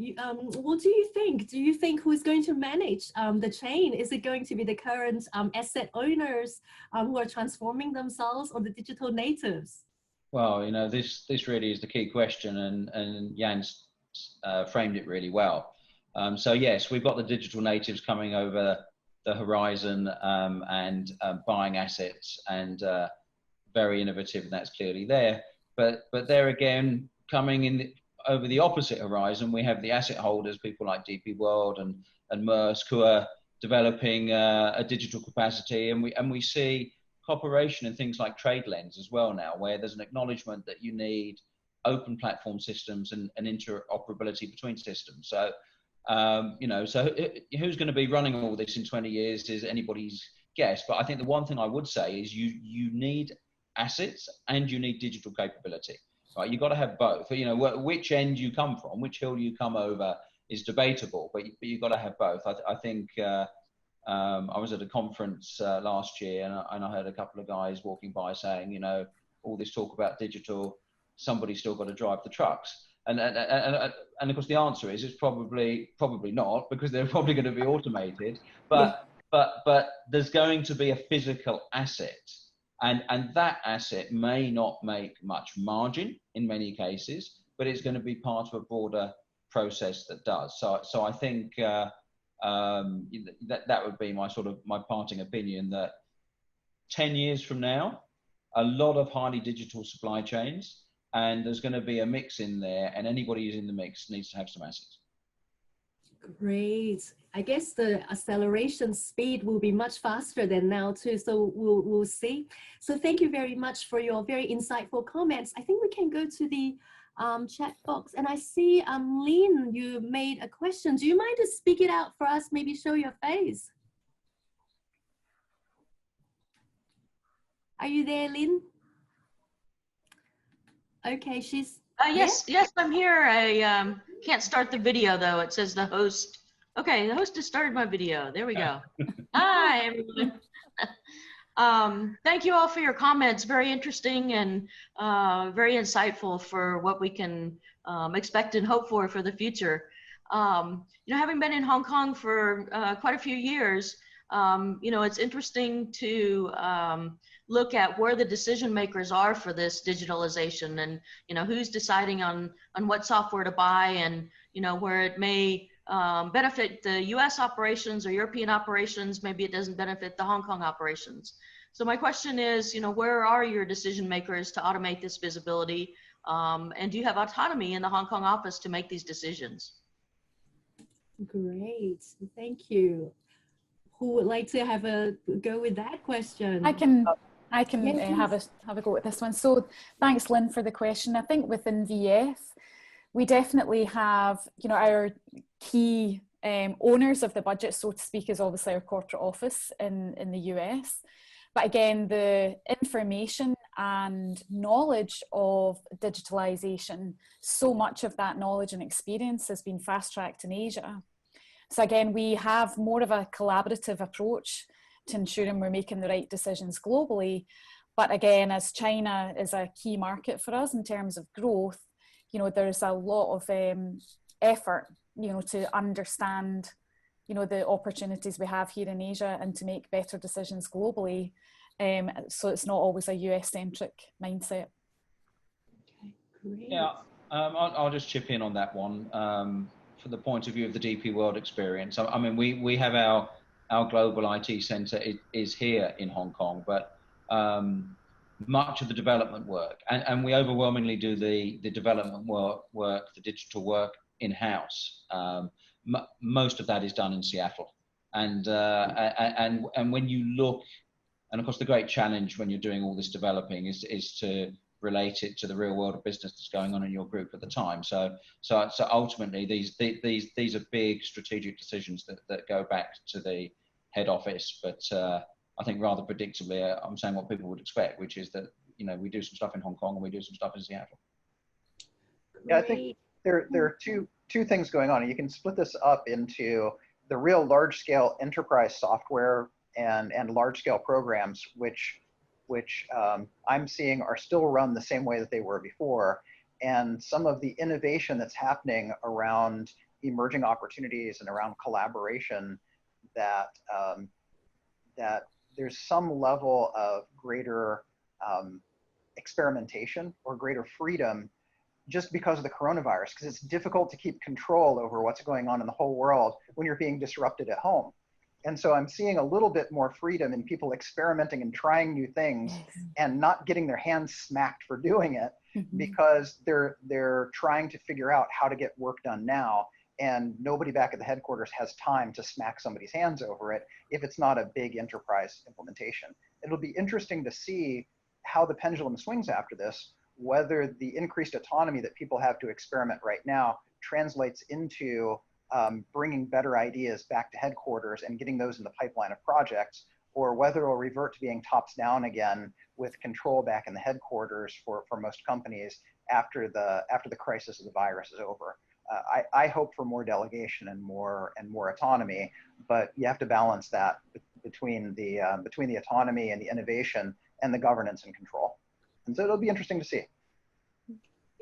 what do you think? Do you think who's going to manage the chain? Is it going to be the current asset owners who are transforming themselves, or the digital natives? Well, this really is the key question, and Jan's framed it really well. So yes, we've got the digital natives coming over the horizon and buying assets, and very innovative, and that's clearly there. But there again, coming in over the opposite horizon, we have the asset holders, people like DP World and Maersk, who are developing a digital capacity, and we see cooperation in things like TradeLens as well now, where there's an acknowledgement that you need open platform systems and interoperability between systems. So so who's going to be running all this in 20 years is anybody's guess. But I think the one thing I would say is you need assets and you need digital capability, right? You've got to have both. Which end you come from, which hill you come over is debatable, but you've got to have both. I think I was at a conference last year, and I heard a couple of guys walking by saying, all this talk about digital, somebody's still got to drive the trucks. And of course the answer is it's probably not, because they're probably going to be automated, but there's going to be a physical asset And that asset may not make much margin in many cases, but it's going to be part of a broader process that does. So I think that would be my parting opinion, that 10 years from now, a lot of highly digital supply chains, and there's going to be a mix in there, and anybody who's in the mix needs to have some assets. Great. I guess the acceleration speed will be much faster than now too. So we'll see. So thank you very much for your very insightful comments. I think we can go to the chat box, and I see Lynn, you made a question. Do you mind to speak it out for us? Maybe show your face. Are you there, Lynn? Okay, she's yes, I'm here. I can't start the video though. It says the host. Okay, the host has started my video. There we go. Hi, everyone. Thank you all for your comments. Very interesting and very insightful for what we can expect and hope for the future. Having been in Hong Kong for quite a few years, it's interesting to look at where the decision makers are for this digitalization, and who's deciding on what software to buy, and where it may benefit the US operations or European operations, maybe it doesn't benefit the Hong Kong operations. So my question is, where are your decision makers to automate this visibility, and do you have autonomy in the Hong Kong office to make these decisions? Great, thank you. Who would like to have a go with that question? I can have a go at this one. So thanks, Lynn, for the question. I think within VF, we definitely have, our key owners of the budget, so to speak, is obviously our corporate office in the US. But again, the information and knowledge of digitalization, so much of that knowledge and experience has been fast-tracked in Asia. So again, we have more of a collaborative approach to ensuring we're making the right decisions globally. But again, as China is a key market for us in terms of growth, there's a lot of effort, to understand, the opportunities we have here in Asia and to make better decisions globally. So it's not always a US-centric mindset. Okay, great. Yeah, I'll just chip in on that one. From the point of view of the DP World experience, I mean, we have our global IT center is here in Hong Kong, but much of the development work, and we overwhelmingly do the development work, the digital work in-house. Most of that is done in Seattle, and when you look, and of course the great challenge when you're doing all this developing is to relate it to the real world of business that's going on in your group at the time. So ultimately these are big strategic decisions that go back to the head office, but I think rather predictably, I'm saying what people would expect, which is that we do some stuff in Hong Kong and we do some stuff in Seattle. Yeah, I think there are two things going on. You can split this up into the real large-scale enterprise software and large-scale programs, which I'm seeing are still run the same way that they were before, and some of the innovation that's happening around emerging opportunities and around collaboration, that there's some level of greater experimentation or greater freedom just because of the coronavirus, because it's difficult to keep control over what's going on in the whole world when you're being disrupted at home. And so I'm seeing a little bit more freedom in people experimenting and trying new things and not getting their hands smacked for doing it, because they're trying to figure out how to get work done now. And nobody back at the headquarters has time to smack somebody's hands over it if it's not a big enterprise implementation. It'll be interesting to see how the pendulum swings after this, whether the increased autonomy that people have to experiment right now translates into bringing better ideas back to headquarters and getting those in the pipeline of projects, or whether it'll revert to being tops down again with control back in the headquarters for most companies after the crisis of the virus is over. I hope for more delegation and more autonomy, but you have to balance that between the autonomy and the innovation and the governance and control. And so it'll be interesting to see.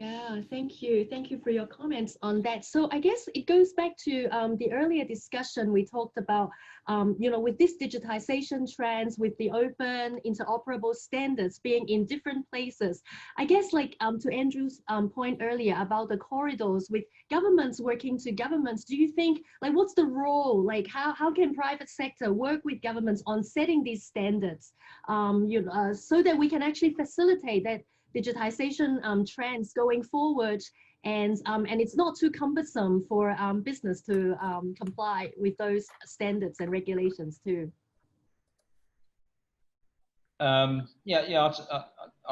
Yeah, thank you. Thank you for your comments on that. So I guess it goes back to the earlier discussion we talked about, you know, with this digitization trends, with the open interoperable standards being in different places. I guess like to Andrew's point earlier about the corridors with governments working to governments, do you think like what's the role? Like how can private sector work with governments on setting these standards, you know, so that we can actually facilitate that digitization trends going forward, and it's not too cumbersome for business to comply with those standards and regulations too. I'll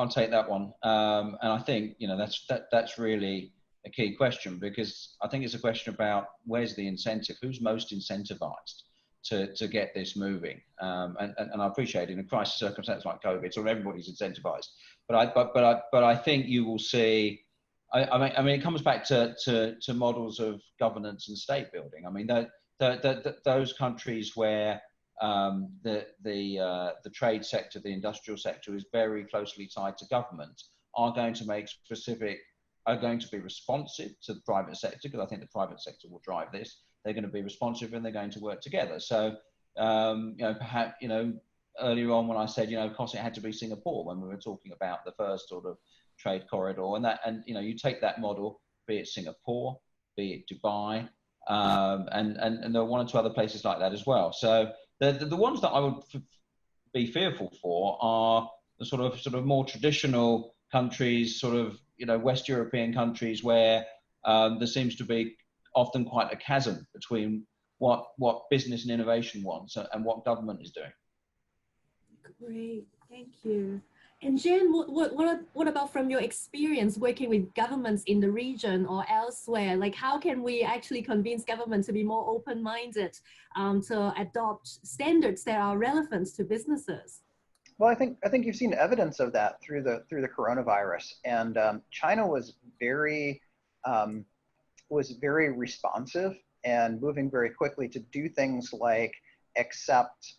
take that one. And I think, you know, that's really a key question, because I think it's a question about where's the incentive, who's most incentivized to get this moving. And I appreciate in a crisis circumstance like COVID, so everybody's incentivized. But I think you will see. I mean, it comes back to models of governance and state building. I mean, those countries where the trade sector, the industrial sector, is very closely tied to government, are going to be responsive to the private sector, because I think the private sector will drive this. They're going to be responsive and they're going to work together. So, you know, perhaps, you know, earlier on when I said, you know, of course it had to be Singapore when we were talking about the first sort of trade corridor, and you know, you take that model, be it Singapore, be it Dubai, and there are one or two other places like that as well. So the ones that I would be fearful for are the sort of more traditional countries, sort of, you know, West European countries, where there seems to be often quite a chasm between what business and innovation wants and what government is doing. Great, thank you. And Jen, what about from your experience working with governments in the region or elsewhere? Like, how can we actually convince government to be more open-minded, to adopt standards that are relevant to businesses? Well, I think you've seen evidence of that through the coronavirus, and China was very responsive and moving very quickly to do things like accept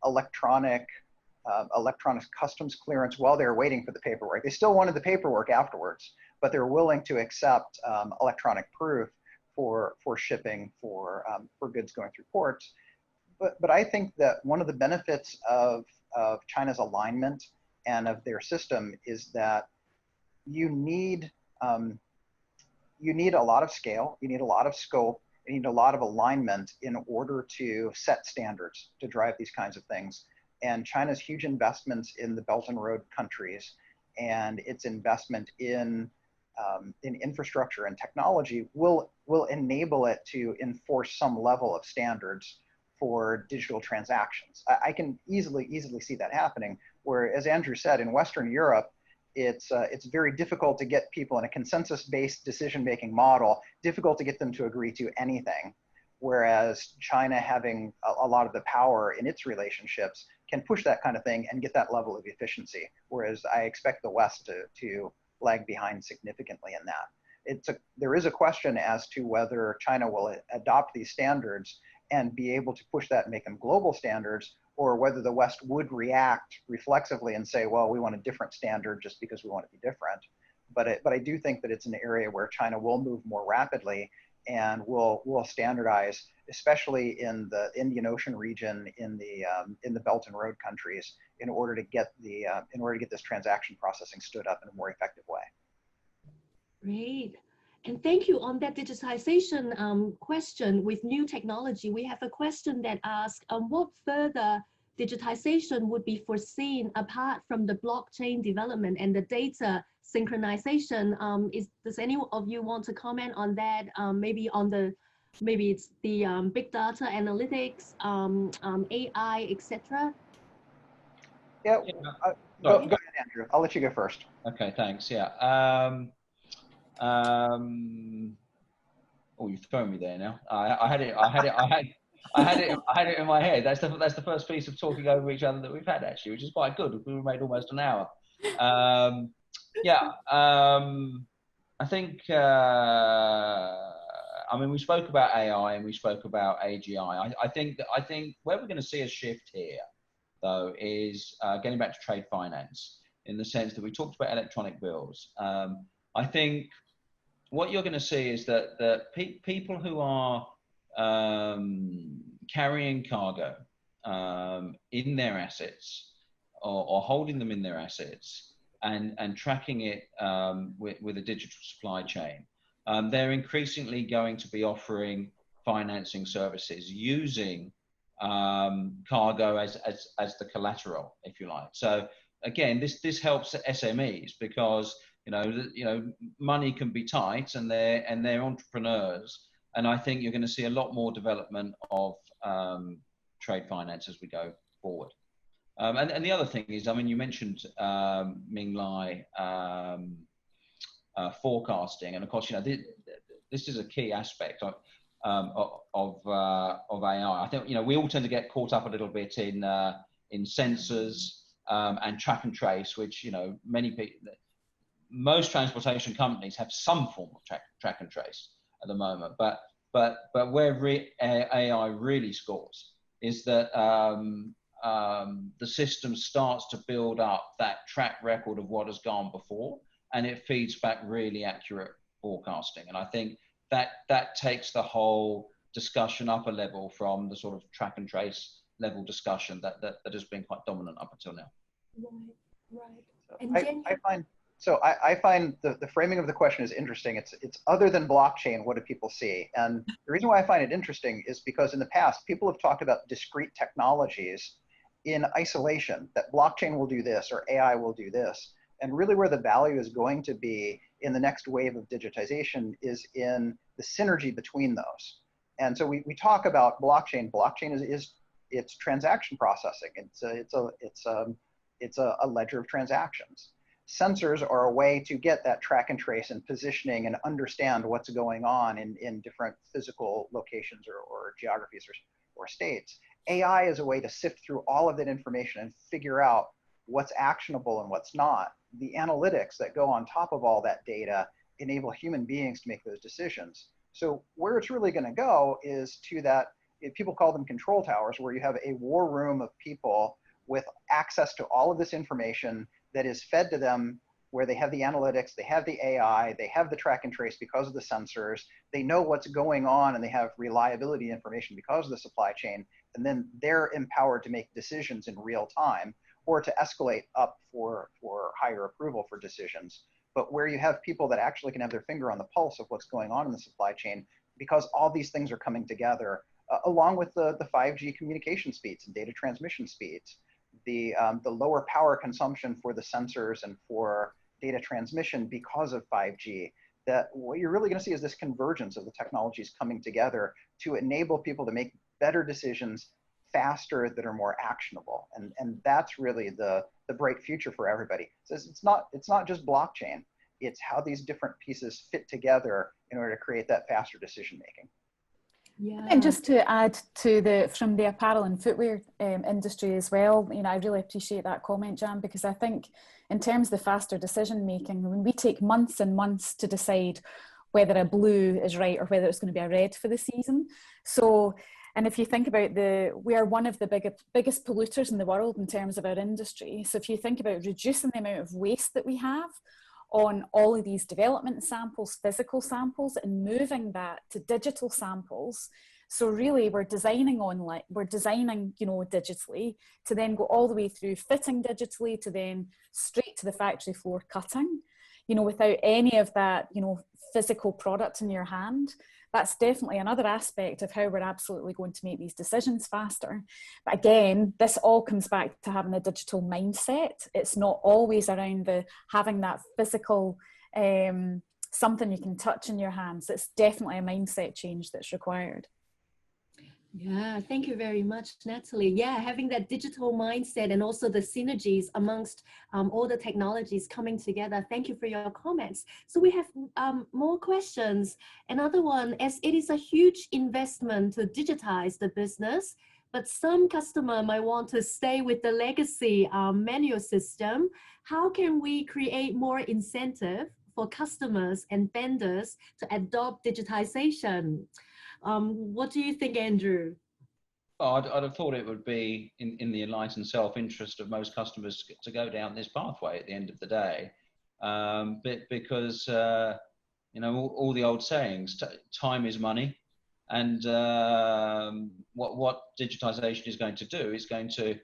electronic customs clearance while they were waiting for the paperwork. They still wanted the paperwork afterwards, but they were willing to accept electronic proof for shipping, for goods going through ports. But I think that one of the benefits of China's alignment and of their system is that you need a lot of scale, you need a lot of scope, you need a lot of alignment in order to set standards to drive these kinds of things. And China's huge investments in the Belt and Road countries and its investment in infrastructure and technology will enable it to enforce some level of standards for digital transactions. I can easily see that happening, where, as Andrew said, in Western Europe, it's very difficult to get people in a consensus-based decision-making model, difficult to get them to agree to anything. Whereas China, having a lot of the power in its relationships, can push that kind of thing and get that level of efficiency. Whereas I expect the West to lag behind significantly in that. There is a question as to whether China will adopt these standards and be able to push that and make them global standards, or whether the West would react reflexively and say, well, we want a different standard just because we want to be different. But I do think that it's an area where China will move more rapidly and will standardize, especially in the Indian Ocean region, in the Belt and Road countries, in order to get this transaction processing stood up in a more effective way. Great. And thank you. On that digitization question with new technology, we have a question that asks, what further digitization would be foreseen apart from the blockchain development and the data synchronization? Does any of you want to comment on that? Maybe it's the big data analytics, AI, etc. Yeah, go ahead, Andrew. I'll let you go first. Okay, thanks. Yeah. Oh, you've thrown me there now. I had it in my head. That's the first piece of talking over each other that we've had, actually, which is quite good. We made almost an hour. I think, I mean, we spoke about AI and we spoke about AGI. I think where we're going to see a shift here, though, is getting back to trade finance, in the sense that we talked about electronic bills. I think what you're going to see is that people who are carrying cargo in their assets or holding them in their assets and tracking it with a digital supply chain, they're increasingly going to be offering financing services using cargo as the collateral, if you like. So again, this helps SMEs because money can be tight, and they're entrepreneurs, and I think you're going to see a lot more development of trade finance as we go forward. And the other thing is, I mean, you mentioned Ming Lai forecasting, and of course, this is a key aspect of AI. I think we all tend to get caught up a little bit in sensors and track and trace, which most transportation companies have some form of track and trace at the moment. But where AI really scores is that the system starts to build up that track record of what has gone before, and it feeds back really accurate forecasting. And I think that takes the whole discussion up a level from the sort of track and trace level discussion that has been quite dominant up until now. Right. And I find the framing of the question is interesting. It's other than blockchain, what do people see? And the reason why I find it interesting is because in the past, people have talked about discrete technologies in isolation, that blockchain will do this or AI will do this. And really where the value is going to be in the next wave of digitization is in the synergy between those. And so we talk about blockchain. Blockchain is it's transaction processing. It's a ledger of transactions. Sensors are a way to get that track and trace and positioning and understand what's going on in different physical locations or geographies or states. AI is a way to sift through all of that information and figure out what's actionable and what's not. The analytics that go on top of all that data enable human beings to make those decisions. So where it's really going to go is to that, people call them control towers, where you have a war room of people with access to all of this information that is fed to them, where they have the analytics, they have the AI, they have the track and trace because of the sensors, they know what's going on, and they have reliability information because of the supply chain, and then they're empowered to make decisions in real time or to escalate up for higher approval for decisions. But where you have people that actually can have their finger on the pulse of what's going on in the supply chain, because all these things are coming together, along with the 5G communication speeds and data transmission speeds, the lower power consumption for the sensors and for data transmission because of 5G, that what you're really going to see is this convergence of the technologies coming together to enable people to make better decisions faster that are more actionable. And that's really the bright future for everybody. So it's not just blockchain, it's how these different pieces fit together in order to create that faster decision making. Yeah. And just to add to from the apparel and footwear industry as well, I really appreciate that comment, Jan, because I think in terms of the faster decision making, when we take months and months to decide whether a blue is right or whether it's going to be a red for the season. So, and if you think about we are one of the biggest polluters in the world in terms of our industry. So if you think about reducing the amount of waste that we have on all of these development samples, physical samples, and moving that to digital samples. So really we're designing online, we're designing, digitally to then go all the way through fitting digitally to then straight to the factory floor cutting, without any of that, physical product in your hand. That's definitely another aspect of how we're absolutely going to make these decisions faster. But again, this all comes back to having a digital mindset. It's not always around having that physical, something you can touch in your hands. It's definitely a mindset change that's required. Yeah, thank you very much, Natalie. Yeah, having that digital mindset and also the synergies amongst all the technologies coming together. Thank you for your comments. So we have more questions. Another one, as it is a huge investment to digitize the business, but some customer might want to stay with the legacy manual system. How can we create more incentive for customers and vendors to adopt digitization? What do you think, Andrew? Well, I'd have thought it would be in the enlightened self-interest of most customers to go down this pathway at the end of the day. because you know, all the old sayings, time is money, and what digitization is going to do is going to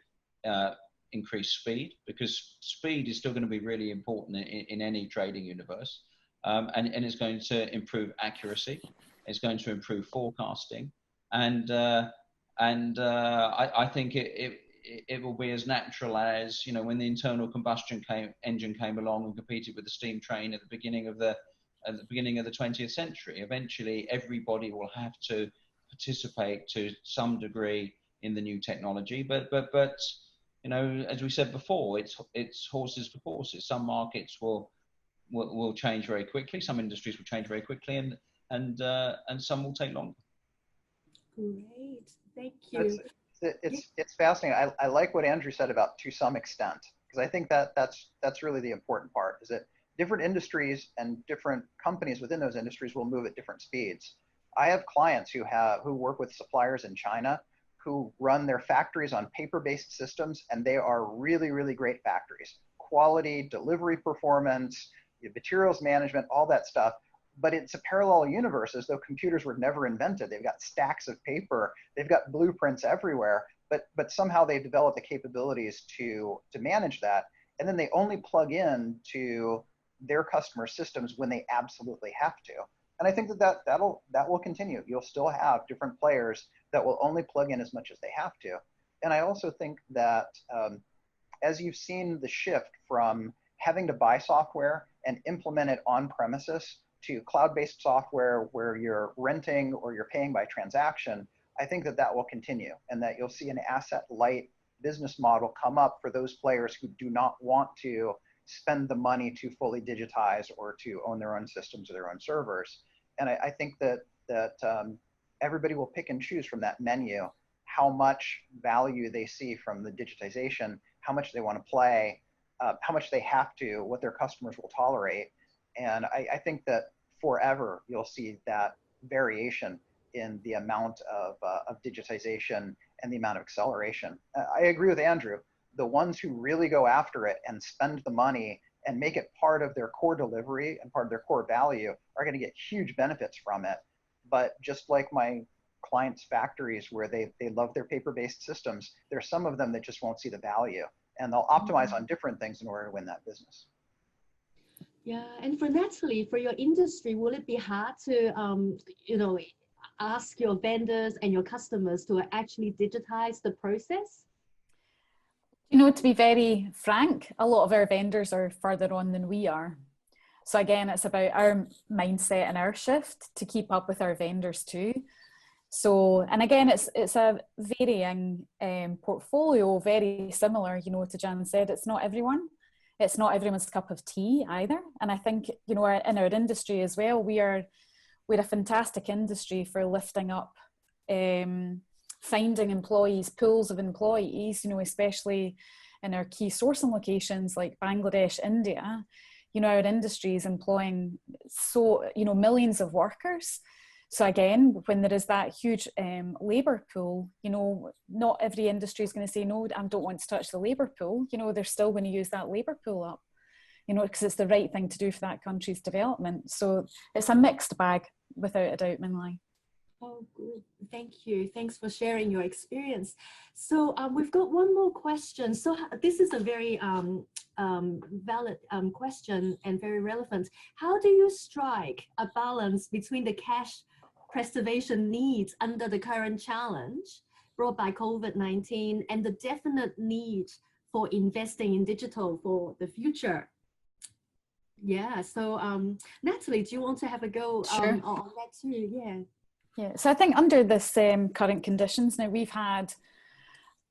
increase speed, because speed is still going to be really important in any trading universe, and it's going to improve accuracy, it's going to improve forecasting, and I think it will be as natural as, you know, when the internal combustion engine came along and competed with the steam train at the beginning of the 20th century. Eventually, everybody will have to participate to some degree in the new technology. But you know, as we said before, it's horses for courses. Some markets will change very quickly. Some industries will change very quickly, and some will take longer. Great, thank you. It's fascinating. I like what Andrew said about to some extent, because I think that's really the important part, is that different industries and different companies within those industries will move at different speeds. I have clients who work with suppliers in China who run their factories on paper-based systems, and they are really, really great factories. Quality, delivery performance, materials management, all that stuff. But it's a parallel universe, as though computers were never invented. They've got stacks of paper, they've got blueprints everywhere, but somehow they developed the capabilities to manage that. And then they only plug in to their customer systems when they absolutely have to. And I think that will continue. You'll still have different players that will only plug in as much as they have to. And I also think that as you've seen the shift from having to buy software and implement it on premises to cloud-based software where you're renting or you're paying by transaction, I think that will continue, and that you'll see an asset-light business model come up for those players who do not want to spend the money to fully digitize or to own their own systems or their own servers. And I think that everybody will pick and choose from that menu how much value they see from the digitization, how much they want to play, how much they have to, what their customers will tolerate. And I think that forever you'll see that variation in the amount of digitization and the amount of acceleration. I agree with Andrew. The ones who really go after it and spend the money and make it part of their core delivery and part of their core value are going to get huge benefits from it. But just like my clients' factories where they love their paper-based systems, there's some of them that just won't see the value, and they'll optimize on different things in order to win that business. Yeah, and for Natalie, for your industry, will it be hard to, you know, ask your vendors and your customers to actually digitize the process? You know, to be very frank, a lot of our vendors are further on than we are. So again, it's about our mindset and our shift to keep up with our vendors too. So, and again, it's a varying portfolio, very similar, you know, to Jan said, it's not everyone. It's not everyone's cup of tea either. And I think, you know, in our industry as well, we're a fantastic industry for lifting up, finding employees, pools of employees, you know, especially in our key sourcing locations like Bangladesh, India. You know, our industry is employing millions of workers. So again, when there is that huge labour pool, you know, not every industry is going to say, no, I don't want to touch the labour pool. You know, they're still going to use that labour pool up, you know, because it's the right thing to do for that country's development. So it's a mixed bag, without a doubt, Min-Lai. Oh, good. Thank you. Thanks for sharing your experience. So we've got one more question. So this is a very valid question and very relevant. How do you strike a balance between the cash preservation needs under the current challenge brought by COVID-19 and the definite need for investing in digital for the future? Yeah, so Natalie, do you want to have a go Sure. on that too? Yeah. Yeah, so I think under this current conditions, now we've had,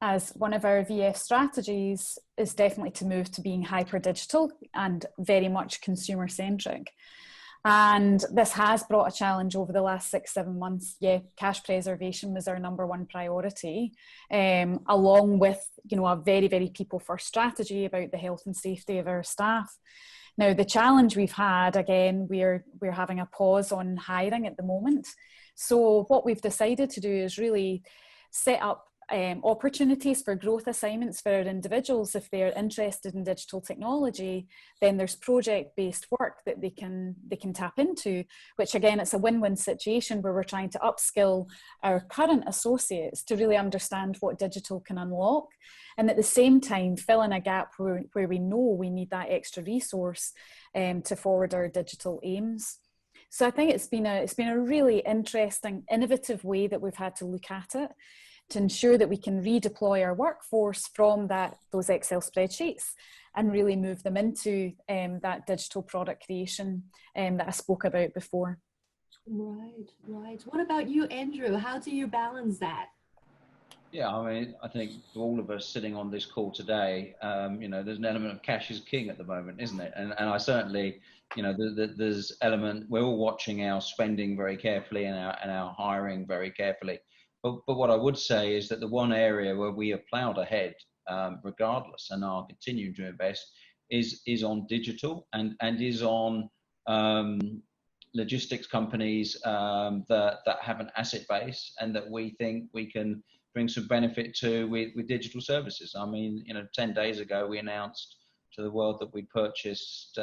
as one of our VF strategies, is definitely to move to being hyper digital and very much consumer centric. And this has brought a challenge over the last 6-7 months. Yeah, cash preservation was our #1 priority, along with, you know, a very, very people first strategy about the health and safety of our staff. Now, the challenge we've had, again, we're having a pause on hiring at the moment. So what we've decided to do is really set up opportunities for growth assignments for individuals. If they're interested in digital technology, then there's project-based work that they can tap into, which again, it's a win-win situation where we're trying to upskill our current associates to really understand what digital can unlock, and at the same time fill in a gap where we know we need that extra resource to forward our digital aims. So I think it's been a really interesting, innovative way that we've had to look at it, to ensure that we can redeploy our workforce from those Excel spreadsheets and really move them into that digital product creation that I spoke about before. Right, right. What about you, Andrew? How do you balance that? Yeah, I mean, I think for all of us sitting on this call today, you know, there's an element of cash is king at the moment, isn't it? And I certainly, you know, there's element, we're all watching our spending very carefully and our hiring very carefully. But what I would say is that the one area where we have ploughed ahead, regardless, and are continuing to invest, is on digital and is on logistics companies that have an asset base and that we think we can bring some benefit to with digital services. I mean, you know, 10 days ago we announced to the world that we purchased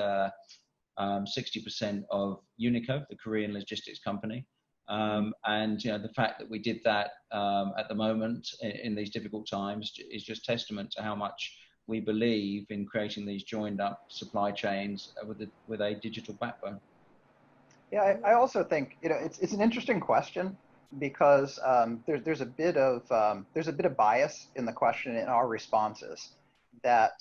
60% of Unico, the Korean logistics company. And you know, the fact that we did that at the moment in these difficult times is just testament to how much we believe in creating these joined up supply chains with a digital backbone. Yeah, I also think, you know, it's an interesting question because there's a bit of bias in the question in our responses. That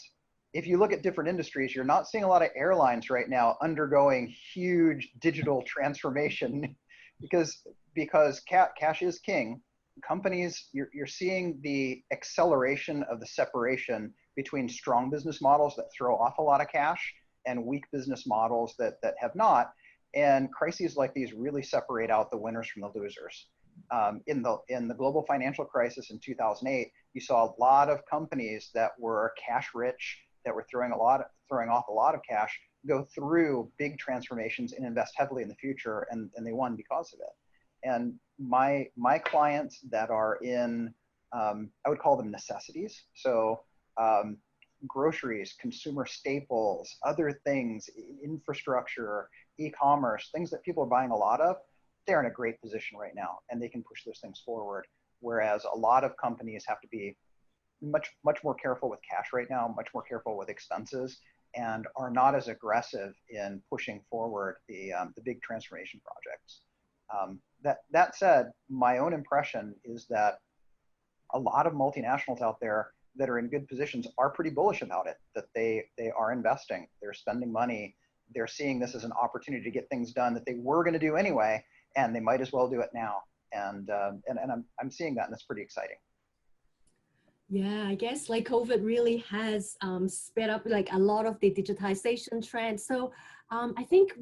if you look at different industries, you're not seeing a lot of airlines right now undergoing huge digital transformation. Because cash is king. Companies, you're seeing the acceleration of the separation between strong business models that throw off a lot of cash and weak business models that have not. And crises like these really separate out the winners from the losers. In the global financial crisis in 2008, you saw a lot of companies that were cash rich, that were throwing off a lot of cash, go through big transformations and invest heavily in the future, and they won because of it. And my clients that are in, I would call them necessities. So groceries, consumer staples, other things, infrastructure, e-commerce, things that people are buying a lot of, they're in a great position right now and they can push those things forward. Whereas a lot of companies have to be much more careful with cash right now, much more careful with expenses, and are not as aggressive in pushing forward the big transformation projects. That said, my own impression is that a lot of multinationals out there that are in good positions are pretty bullish about it, that they are investing, they're spending money, they're seeing this as an opportunity to get things done that they were going to do anyway, and they might as well do it now. And I'm seeing that, and that's pretty exciting. Yeah, I guess like COVID really has sped up like a lot of the digitization trends. So I think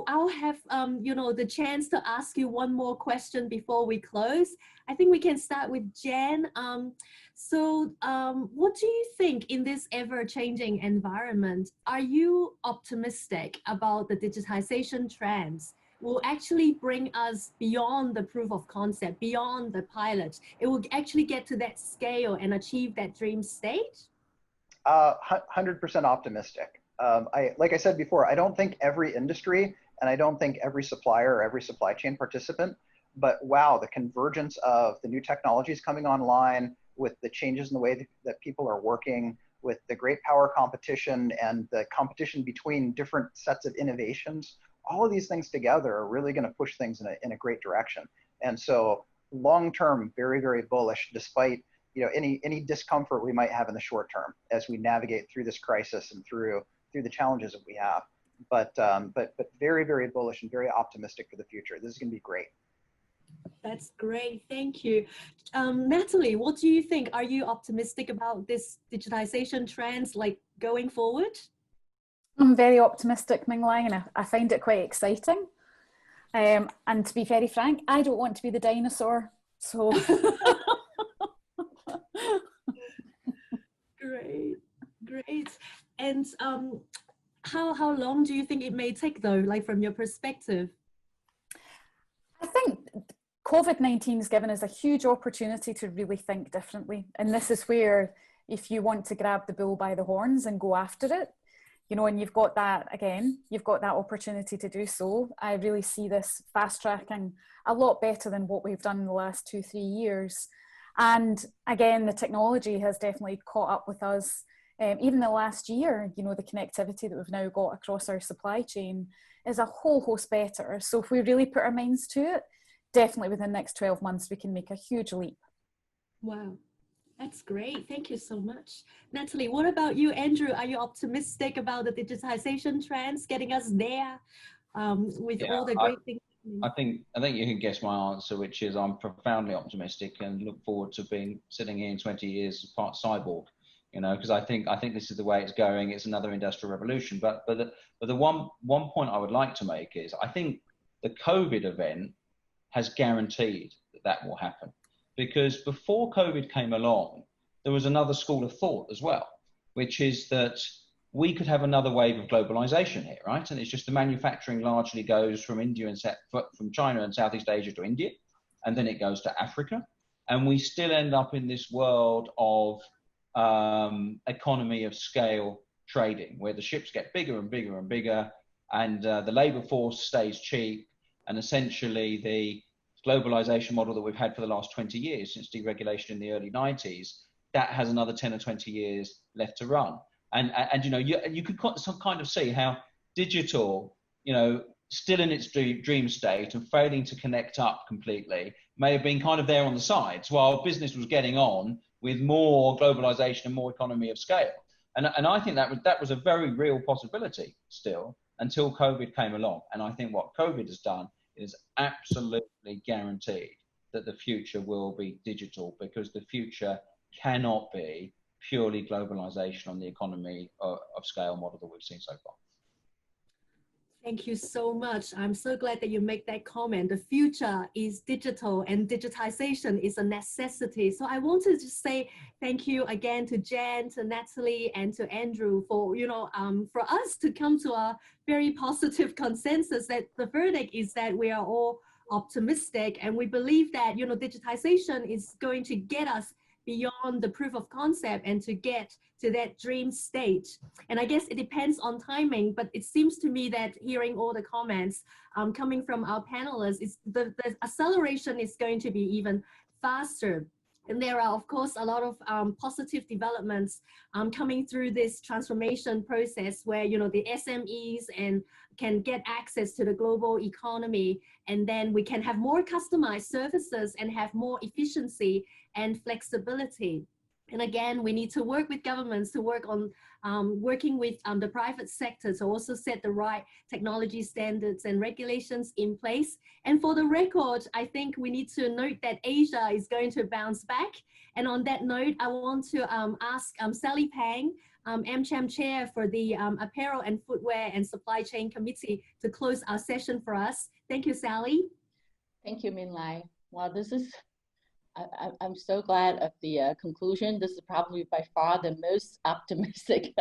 I'll have you know, the chance to ask you one more question before we close. I think we can start with Jen. So what do you think in this ever-changing environment? Are you optimistic about the digitization trends will actually bring us beyond the proof of concept, beyond the pilot? It will actually get to that scale and achieve that dream state? 100% optimistic. Like I said before, I don't think every industry, and I don't think every supplier or every supply chain participant, but wow, the convergence of the new technologies coming online with the changes in the way that people are working, with the great power competition and the competition between different sets of innovations, all of these things together are really going to push things in a great direction. And so long-term, very, very bullish, despite, you know, any discomfort we might have in the short term as we navigate through this crisis and through the challenges that we have. But very, very bullish and very optimistic for the future. This is going to be great. That's great. Thank you. Natalie, what do you think? Are you optimistic about this digitization trends like going forward? I'm very optimistic, Ming-Lai, and I find it quite exciting. And to be very frank, I don't want to be the dinosaur. So great. And how long do you think it may take though, like from your perspective? I think COVID-19 has given us a huge opportunity to really think differently. And this is where, if you want to grab the bull by the horns and go after it, you know, and you've got that, again, you've got that opportunity to do so. I really see this fast tracking a lot better than what we've done in the last 2-3 years. And again, the technology has definitely caught up with us. Even the last year, you know, the connectivity that we've now got across our supply chain is a whole host better. So if we really put our minds to it, definitely within the next 12 months, we can make a huge leap. Wow. That's great. Thank you so much. Natalie, what about you, Andrew? Are you optimistic about the digitization trends getting us there with all the great things? I think you can guess my answer, which is I'm profoundly optimistic and look forward to being sitting here in 20 years as part cyborg, you know, because I think this is the way it's going. It's another industrial revolution. But the one point I would like to make is I think the COVID event has guaranteed that will happen. Because before COVID came along, there was another school of thought as well, which is that we could have another wave of globalization here, right? And it's just the manufacturing largely goes from from China and Southeast Asia to India, and then it goes to Africa. And we still end up in this world of economy of scale trading, where the ships get bigger and bigger and bigger, and the labor force stays cheap, and essentially the globalization model that we've had for the last 20 years since deregulation in the early 90s, that has another 10 or 20 years left to run. And you know, you could kind of see how digital, you know, still in its dream state and failing to connect up completely, may have been kind of there on the sides while business was getting on with more globalization and more economy of scale. And I think that was a very real possibility still until COVID came along. And I think what COVID has done is absolutely guaranteed that the future will be digital, because the future cannot be purely globalization on the economy of scale model that we've seen so far. Thank you so much. I'm so glad that you make that comment. The future is digital and digitization is a necessity. So I want to just say thank you again to Jen, to Natalie, and to Andrew for, you know, for us to come to a very positive consensus that the verdict is that we are all optimistic, and we believe that, you know, digitization is going to get us beyond the proof of concept and to get to that dream state. And I guess it depends on timing, but it seems to me that hearing all the comments coming from our panelists, is the acceleration is going to be even faster. And there are, of course, a lot of positive developments coming through this transformation process where, you know, the SMEs and can get access to the global economy, and then we can have more customized services and have more efficiency and flexibility. And again, we need to work with governments to work on working with the private sector to also set the right technology standards and regulations in place. And for the record, I think we need to note that Asia is going to bounce back. And on that note, I want to ask Sally Pang, AmCham Chair for the Apparel and Footwear and Supply Chain Committee, to close our session for us. Thank you, Sally. Thank you, Min Lai. Wow, this is, I'm so glad of the conclusion. This is probably by far the most optimistic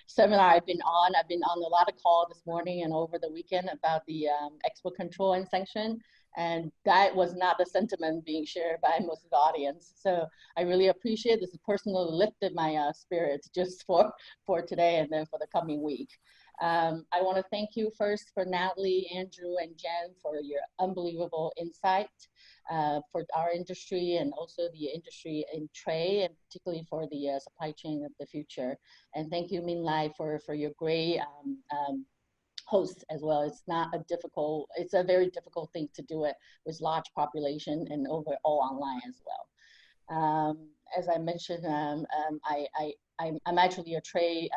seminar I've been on. I've been on a lot of calls this morning and over the weekend about the export control and sanction. And that was not the sentiment being shared by most of the audience. So I really appreciate this. Personally lifted my spirits just for today and then for the coming week. I want to thank you first for Natalie, Andrew, and Jen for your unbelievable insight for our industry and also the industry in trade, and particularly for the supply chain of the future. And thank you, Min Lai, for your great host as well. It's not a difficult, it's a very difficult thing to do it with large population and overall online as well. As I mentioned, I'm actually a trade,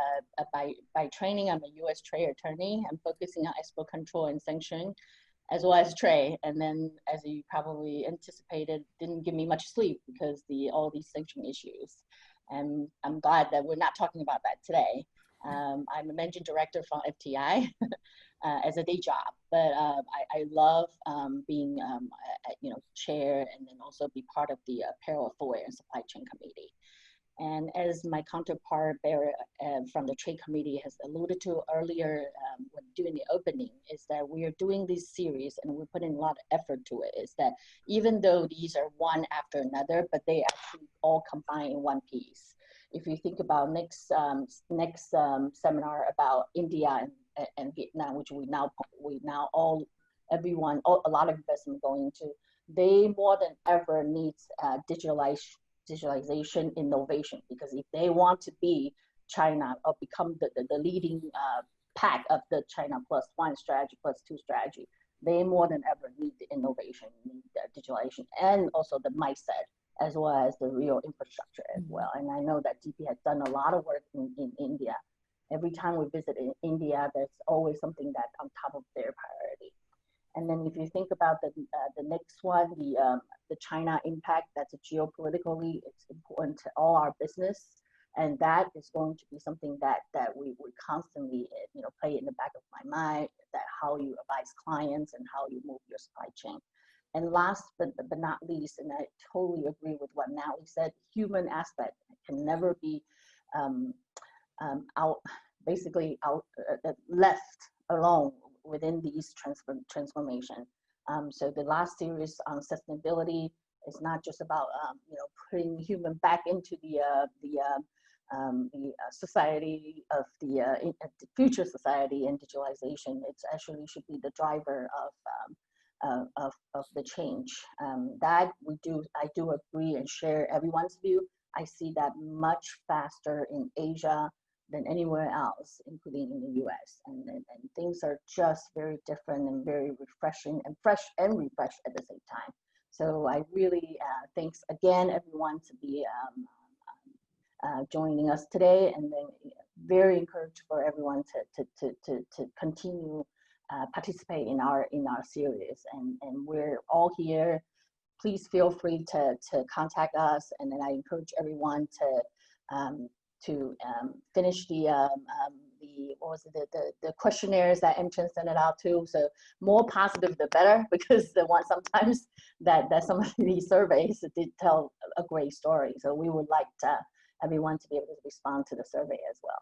by training, I'm a U.S. trade attorney. I'm focusing on export control and sanction, as well as trade. And then, as you probably anticipated, didn't give me much sleep because all these sanction issues. And I'm glad that we're not talking about that today. I'm a managing director from FTI as a day job, but I love being, chair and then also be part of the Apparel, Footwear and Supply Chain Committee. And as my counterpart Barrett from the Trade Committee has alluded to earlier when doing the opening, is that we are doing this series and we're putting a lot of effort to it, is that even though these are one after another, but they actually all combine in one piece. If you think about next seminar about India and Vietnam, which a lot of investment going into, they more than ever needs digitalization innovation, because if they want to be China or become the leading pack of the China +1 strategy, +2 strategy, they more than ever need the innovation, need the digitalization, and also the mindset, as well as the real infrastructure as well. And I know that DP has done a lot of work in India. Every time we visit in India, there's always something that's on top of their priority. And then if you think about the next one, the China impact, that's geopolitically, it's important to all our business. And that is going to be something that we constantly play in the back of my mind, that how you advise clients and how you move your supply chain. And last but not least, and I totally agree with what Natalie said, human aspect can never be left alone within these transformation. So the last series on sustainability is not just about putting human back into the society of the future society and digitalization. It's actually should be the driver of the change. That I do agree and share everyone's view. I see that much faster in Asia than anywhere else, including in the US. And things are just very different and very refreshing and fresh and refreshed at the same time. So I really thanks again everyone to be joining us today, and then very encouraged for everyone to continue participate in our series. And we're all here. Please feel free to contact us, and then I encourage everyone to finish the questionnaires that AmCham sent it out to. So more positive the better, because the one sometimes that some of these surveys did tell a great story. So we would like everyone to be able to respond to the survey as well.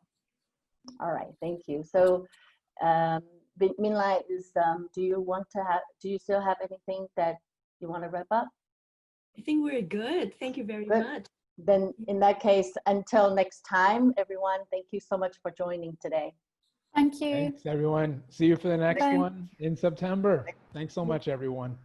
All right, thank you. So Min-Lai, do you still have anything that you want to wrap up? I think we're good. Thank you very much. Then in that case, until next time, everyone, thank you so much for joining today. Thank you. Thanks, everyone. See you for the next Bye. one in September. Thanks so much, everyone.